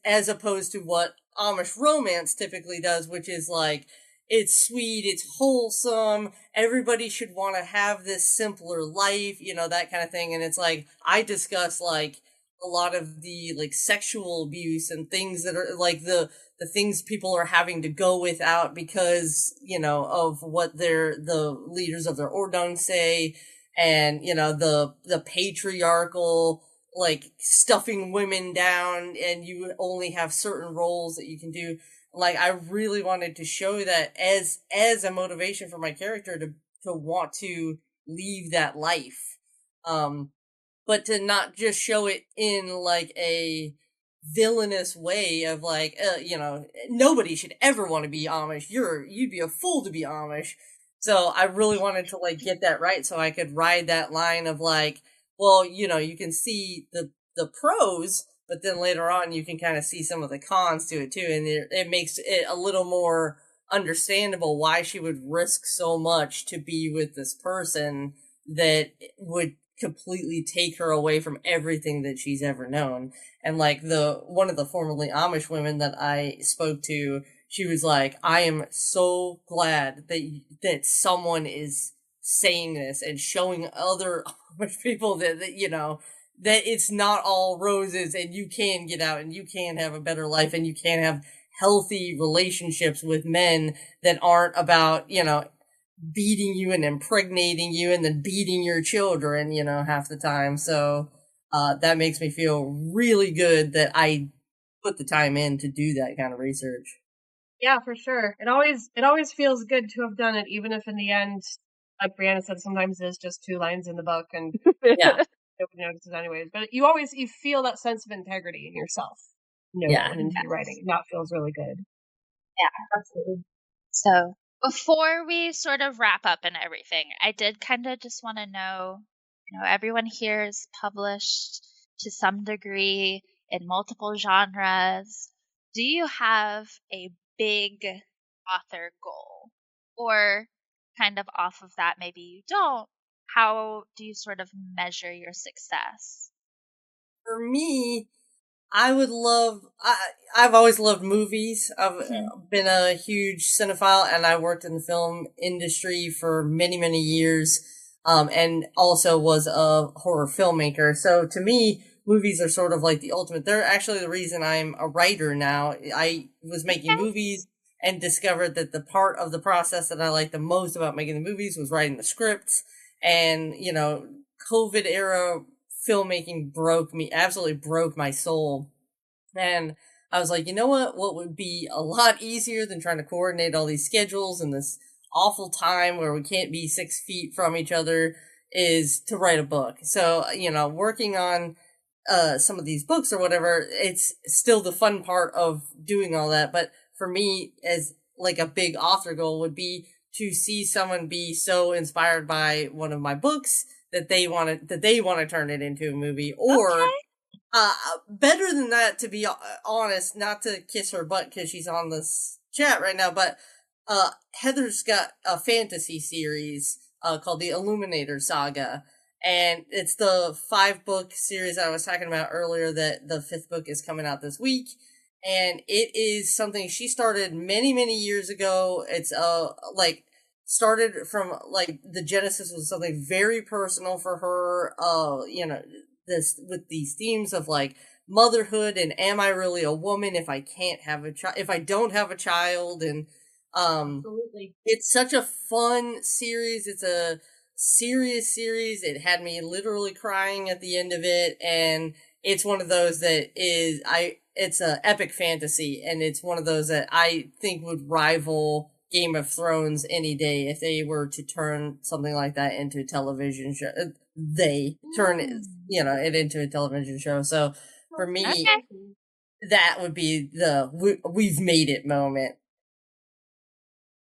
as opposed to what Amish romance typically does, which is like it's sweet, it's wholesome, everybody should want to have this simpler life, that kind of thing. And it's like I discuss like a lot of the like sexual abuse and things that are like the things people are having to go without because of what the leaders of their ordung say, and the patriarchal like stuffing women down and you only have certain roles that you can do. Like I really wanted to show that as a motivation for my character to want to leave that life, but to not just show it in like a villainous way of like nobody should ever want to be Amish. You'd be a fool to be Amish. So I really wanted to like get that right so I could ride that line of like, well, you can see the pros, but then later on you can kind of see some of the cons to it too, and it makes it a little more understandable why she would risk so much to be with this person that would completely take her away from everything that she's ever known. And like one of the formerly Amish women that I spoke to, she was like, I am so glad that someone is saying this and showing other Amish people that that it's not all roses and you can get out and you can have a better life and you can have healthy relationships with men that aren't about, beating you and impregnating you and then beating your children, half the time. So that makes me feel really good that I put the time in to do that kind of research. Yeah, for sure. It always feels good to have done it, even if in the end, like Brianna said, sometimes there's just 2 lines in the book and Yeah. nobody notices anyways. But you feel that sense of integrity in yourself. Yeah. Going into your writing. And that feels really good. Yeah. Absolutely. So before we sort of wrap up and everything, I did kind of just want to know, everyone here is published to some degree in multiple genres. Do you have a big author goal? Or kind of off of that, maybe you don't. How do you sort of measure your success? For me, I've always loved movies. I've been a huge cinephile and I worked in the film industry for many, many years. And also was a horror filmmaker. So to me, movies are sort of like the ultimate. They're actually the reason I'm a writer now. I was making movies and discovered that the part of the process that I liked the most about making the movies was writing the scripts. And, COVID era filmmaking absolutely broke my soul. And I was like, you know what would be a lot easier than trying to coordinate all these schedules in this awful time where we can't be 6 feet from each other is to write a book. So, working on some of these books or whatever, it's still the fun part of doing all that. But for me, as like a big author goal would be to see someone be so inspired by one of my books that they want to turn it into a movie, or better than that, to be honest, not to kiss her butt because she's on this chat right now, but Heather's got a fantasy series called the Illuminator Saga, and it's the 5-book series I was talking about earlier. That the 5th book is coming out this week, and it is something she started many, many years ago. It's like started from like the genesis was something very personal for her. This with these themes of like motherhood and am I really a woman if I can't have a child, if I don't have a child, and Absolutely. it's such a fun series. It's a serious series. It had me literally crying at the end of it, and it's one of those that it's a epic fantasy, and it's one of those that I think would rival Game of Thrones any day if they were to turn something like that into a television show. They turn it, it into a television show. So for me, Okay. that would be the we've made it moment.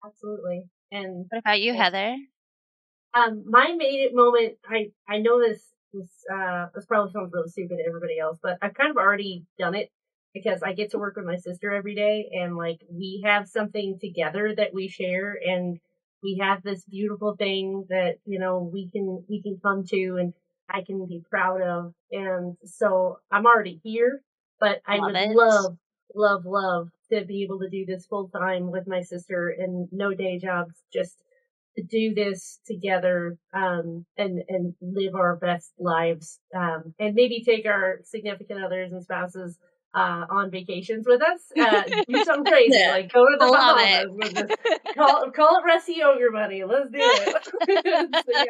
Absolutely. And What about you, Heather? my made it moment, I know this probably sounds really stupid to everybody else, but I've kind of already done it because I get to work with my sister every day, and like we have something together that we share, and we have this beautiful thing that, we can come to and I can be proud of. And so I'm already here, but I Love would it. love to be able to do this full time with my sister and no day jobs, just to do this together, and live our best lives, and maybe take our significant others and spouses on vacations with us, do something crazy, Yeah. like go to the Love Bahamas with us. Call it Rusty Ogre money. Let's do it. So,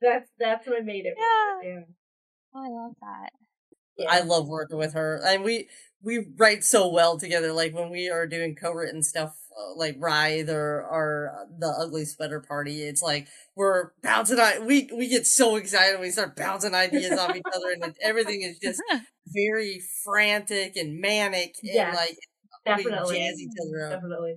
yeah, that's what made it. Yeah. Oh, I love that. I Yeah. love working with her, and we write so well together. Like when we are doing co-written stuff, like Writhe or the Ugly Sweater Party, it's like we're bouncing. We get so excited. We start bouncing ideas off each other, and everything is just very frantic and manic, and Yes, like definitely. we jazz each other up. Definitely.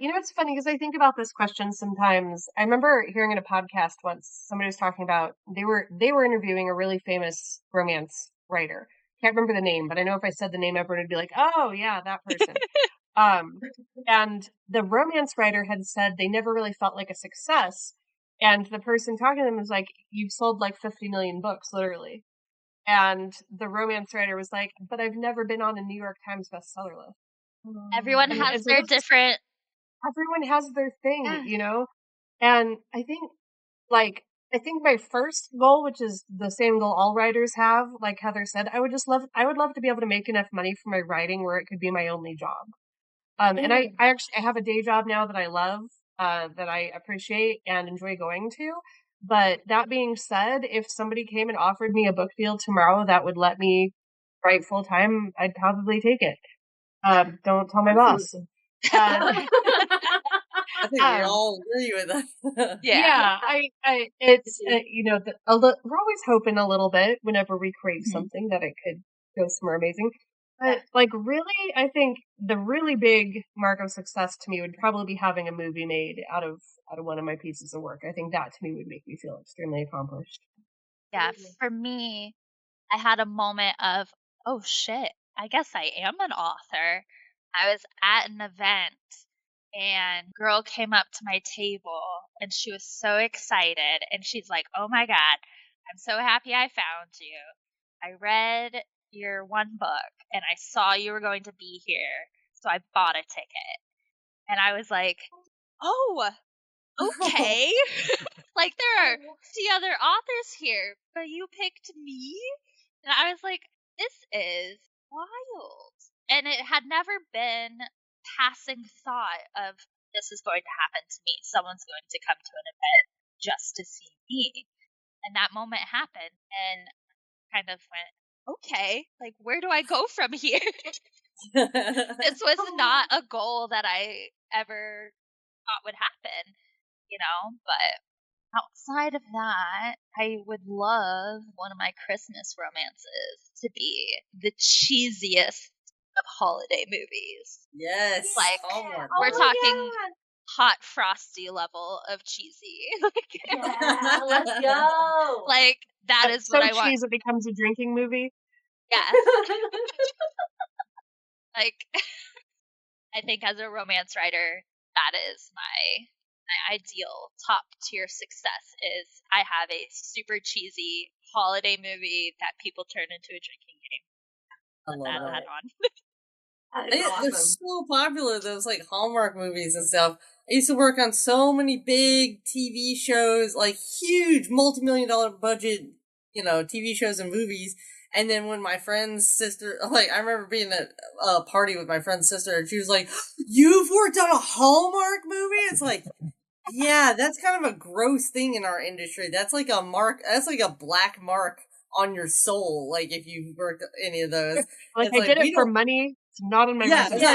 It's funny because I think about this question sometimes. I remember hearing in a podcast once somebody was talking about they were interviewing a really famous romance writer. Can't remember the name, but I know if I said the name, everyone would be like, "Oh yeah, that person." And the romance writer had said they never really felt like a success, and the person talking to them was like, "You've sold like 50 million books, literally." And the romance writer was like, "But I've never been on a New York Times bestseller list." Everyone And has it's their like, different. everyone has their thing, Yeah. And I think my first goal, which is the same goal all writers have, like Heather said, I would love to be able to make enough money for my writing where it could be my only job. And I actually I have a day job now that I love, that I appreciate and enjoy going to. But that being said, if somebody came and offered me a book deal tomorrow that would let me write full time, I'd probably take it. Don't tell my boss. I think we all agree with that. Yeah. It's we're always hoping a little bit whenever we crave something that it could go somewhere amazing. But like really, I think the really big mark of success to me would probably be having a movie made out of one of my pieces of work. I think that to me would make me feel extremely accomplished. Yeah. For me, I had a moment of, oh shit, I guess I am an author. I was at an event and a girl came up to my table and she was so excited and she's like, "Oh my god, I'm so happy I found you. I read your one book and I saw you were going to be here, so I bought a ticket." And I was like, "Oh, okay." Like there are 50 other authors here, but you picked me? And I was like, this is wild. And it had never been passing thought of this is going to happen to me. Someone's going to come to an event just to see me. And that moment happened and kind of went, okay, like where do I go from here? This was not a goal that I ever thought would happen, but outside of that, I would love one of my Christmas romances to be the cheesiest of holiday movies. Yes. Like, Hallmark. we're talking hot frosty level of cheesy. Yeah, let's go. Like, that is so what I want. cheese it becomes a drinking movie. Yes. Like, I think as a romance writer, that is my ideal top tier success is I have a super cheesy holiday movie that people turn into a drinking game. I love that. That is They're awesome. so popular, those like Hallmark movies and stuff. I used to work on so many big TV shows, like huge multi-million-dollar budget, TV shows and movies. And then when my friend's sister, like I remember being at a party with my friend's sister, and she was like, "You've worked on a Hallmark movie?" It's like, yeah, that's kind of a gross thing in our industry. That's like a mark. That's like a black mark on your soul. Like if you worked any of those, Like it's I like did we it for don't. money. It's not in my Yeah, business.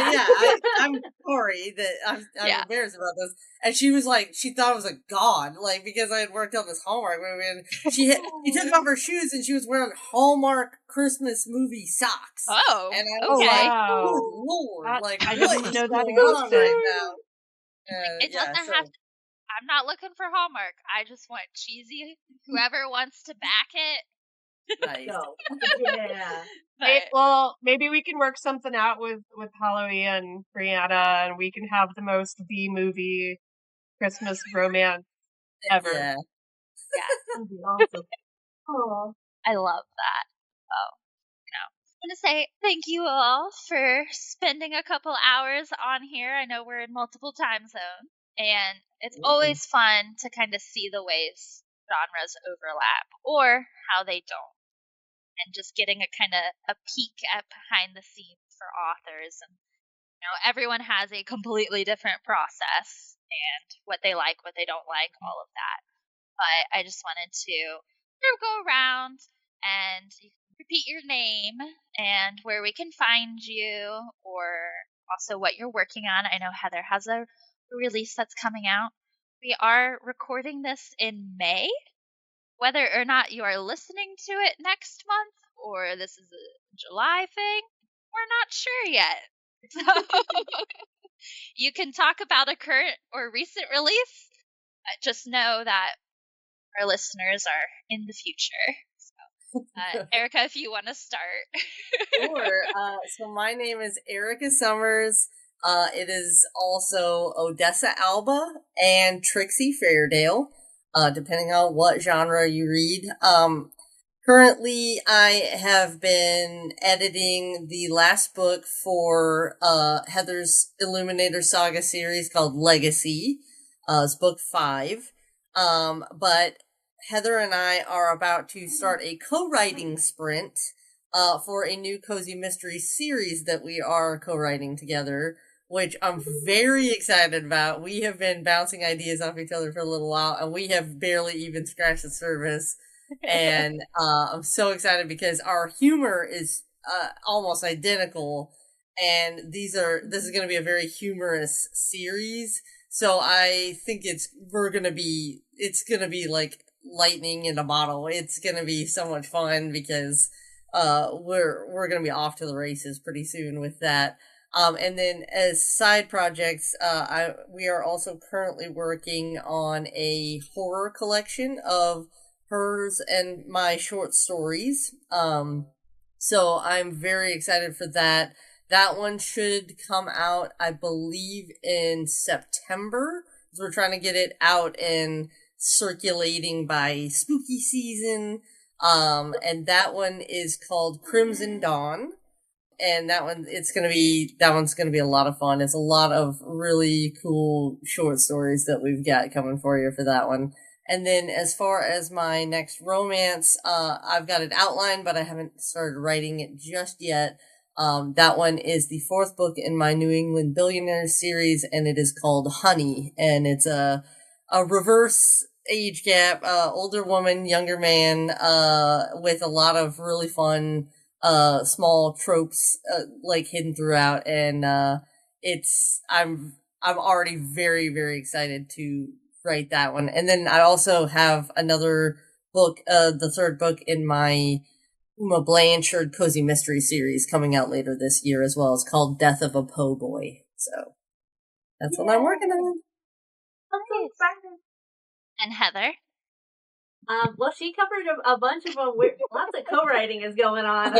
I'm sorry that I'm Yeah. embarrassed about this. And she was like, she thought I was a god, like, because I had worked on this Hallmark movie. And she took off her shoes and she was wearing Hallmark Christmas movie socks. Oh, And I okay. was like, Wow. good lord, like, I what didn't is know that going on existed. right now? It doesn't have to. I'm not looking for Hallmark. I just want cheesy. Whoever wants to back it. Nice. Go. Yeah. But Well, maybe we can work something out with Halloween and Brianna, and we can have the most B-movie Christmas romance ever. Yeah. That'd be awesome. Oh. I love that. I want to say thank you all for spending a couple hours on here. I know we're in multiple time zones, and it's always fun to kind of see the ways genres overlap or how they don't, and just getting a kind of a peek at behind the scenes for authors. And everyone has a completely different process and what they like, what they don't like, all of that. But I just wanted to go around and repeat your name and where we can find you, or also what you're working on. I know Heather has a release that's coming out. We are recording this in May. Whether or not you are listening to it next month or this is a July thing, we're not sure yet. So you can talk about a current or recent release. Just know that our listeners are in the future. So, Erica, if you want to start. Sure. So my name is Erica Summers. It is also Odessa Alba and Trixie Fairdale, depending on what genre you read. Currently, I have been editing the last book for Heather's Illuminator Saga series called Legacy. It's book 5. But Heather and I are about to start a co-writing sprint for a new cozy mystery series that we are co-writing together, which I'm very excited about. We have been bouncing ideas off each other for a little while, and we have barely even scratched the surface. And I'm so excited because our humor is almost identical, and this is going to be a very humorous series. So I think it's going to be like lightning in a bottle. It's going to be so much fun because we're going to be off to the races pretty soon with that. And then as side projects, we are also currently working on a horror collection of hers and my short stories. So I'm very excited for that. That one should come out, I believe, in September. So we're trying to get it out and circulating by spooky season. And that one is called Crimson Dawn. And that one's gonna be a lot of fun. It's a lot of really cool short stories that we've got coming for you for that one. And then as far as my next romance, I've got it outlined, but I haven't started writing it just yet. That one is the 4th book in my New England Billionaires series, and it is called Honey. And it's a reverse age gap, older woman, younger man, with a lot of really fun small tropes like hidden throughout, and I'm already very, very excited to write that one. And then I also have another book, the 3rd book in my Uma Blanchard Cozy Mystery series coming out later this year as well. It's called Death of a Po' Boy. So that's what I'm working on. I'm so excited. And Heather? Well, she covered a bunch of them. Lots of co-writing is going on.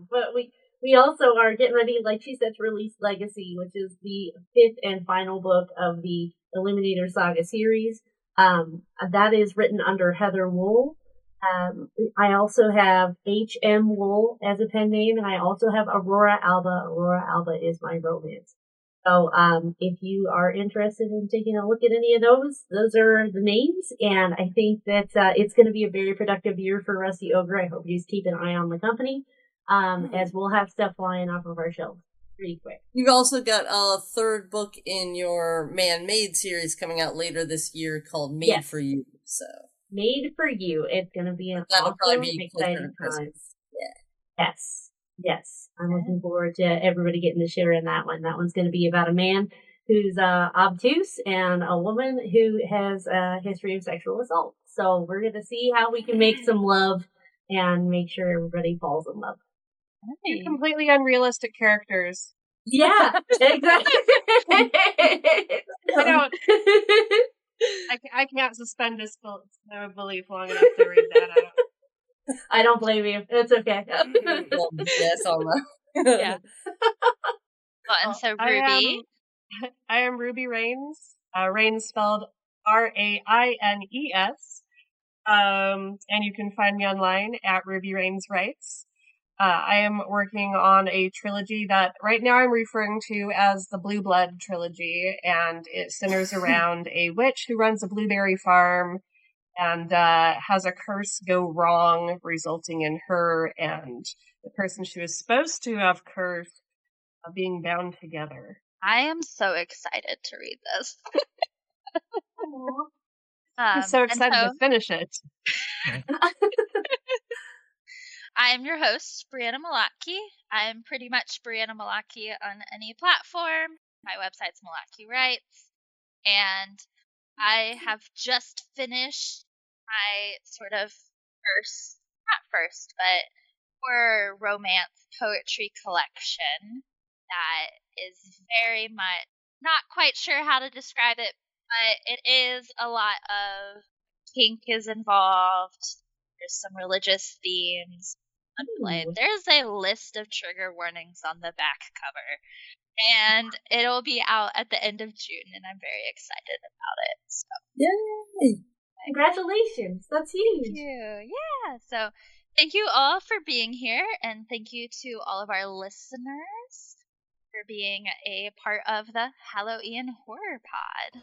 But we also are getting ready, like she said, to release Legacy, which is the 5th and final book of the Illuminator Saga series. That is written under Heather Whol. I also have H.M. Whol as a pen name, and I also have Aurora Alba. Aurora Alba is my romance. So, if you are interested in taking a look at any of those are the names, and I think that, it's going to be a very productive year for Rusty Ogre. I hope you just keep an eye on the company, as we'll have stuff flying off of our shelves pretty quick. You've also got a 3rd book in your Man-Made series coming out later this year called Made for You. So Made for You. It's going to be an that'll awesome, probably be exciting time. Yeah. Yes. Yes, I'm looking forward to everybody getting to share in that one. That one's going to be about a man who's obtuse and a woman who has a history of sexual assault. So we're going to see how we can make some love and make sure everybody falls in love. Two completely unrealistic characters. Yeah, exactly. I can't suspend disbelief long enough to read that. I don't blame you. It's okay. Yes, all right. Yeah. Well, and so Ruby. I am Ruby Rains. Rains spelled Raines. And you can find me online at Ruby Rains Writes. I am working on a trilogy that right now I'm referring to as the Blue Blood trilogy, and it centers around a witch who runs a blueberry farm and has a curse go wrong, resulting in her and the person she was supposed to have cursed being bound together. I am so excited to read this. I'm so excited to finish it. I'm your host, Brianna Malotke. I'm pretty much Brianna Malotke on any platform. My website's Malotke Writes. And I have just finished my sort of horror romance poetry collection that is very much, not quite sure how to describe it, but it is a lot of kink is involved. There's some religious themes. There's a list of trigger warnings on the back cover. And it'll be out at the end of June, and I'm very excited about it. So. Yay! Congratulations. That's huge. Thank you. Yeah. So thank you all for being here, and thank you to all of our listeners for being a part of the Halloween Horror Pod.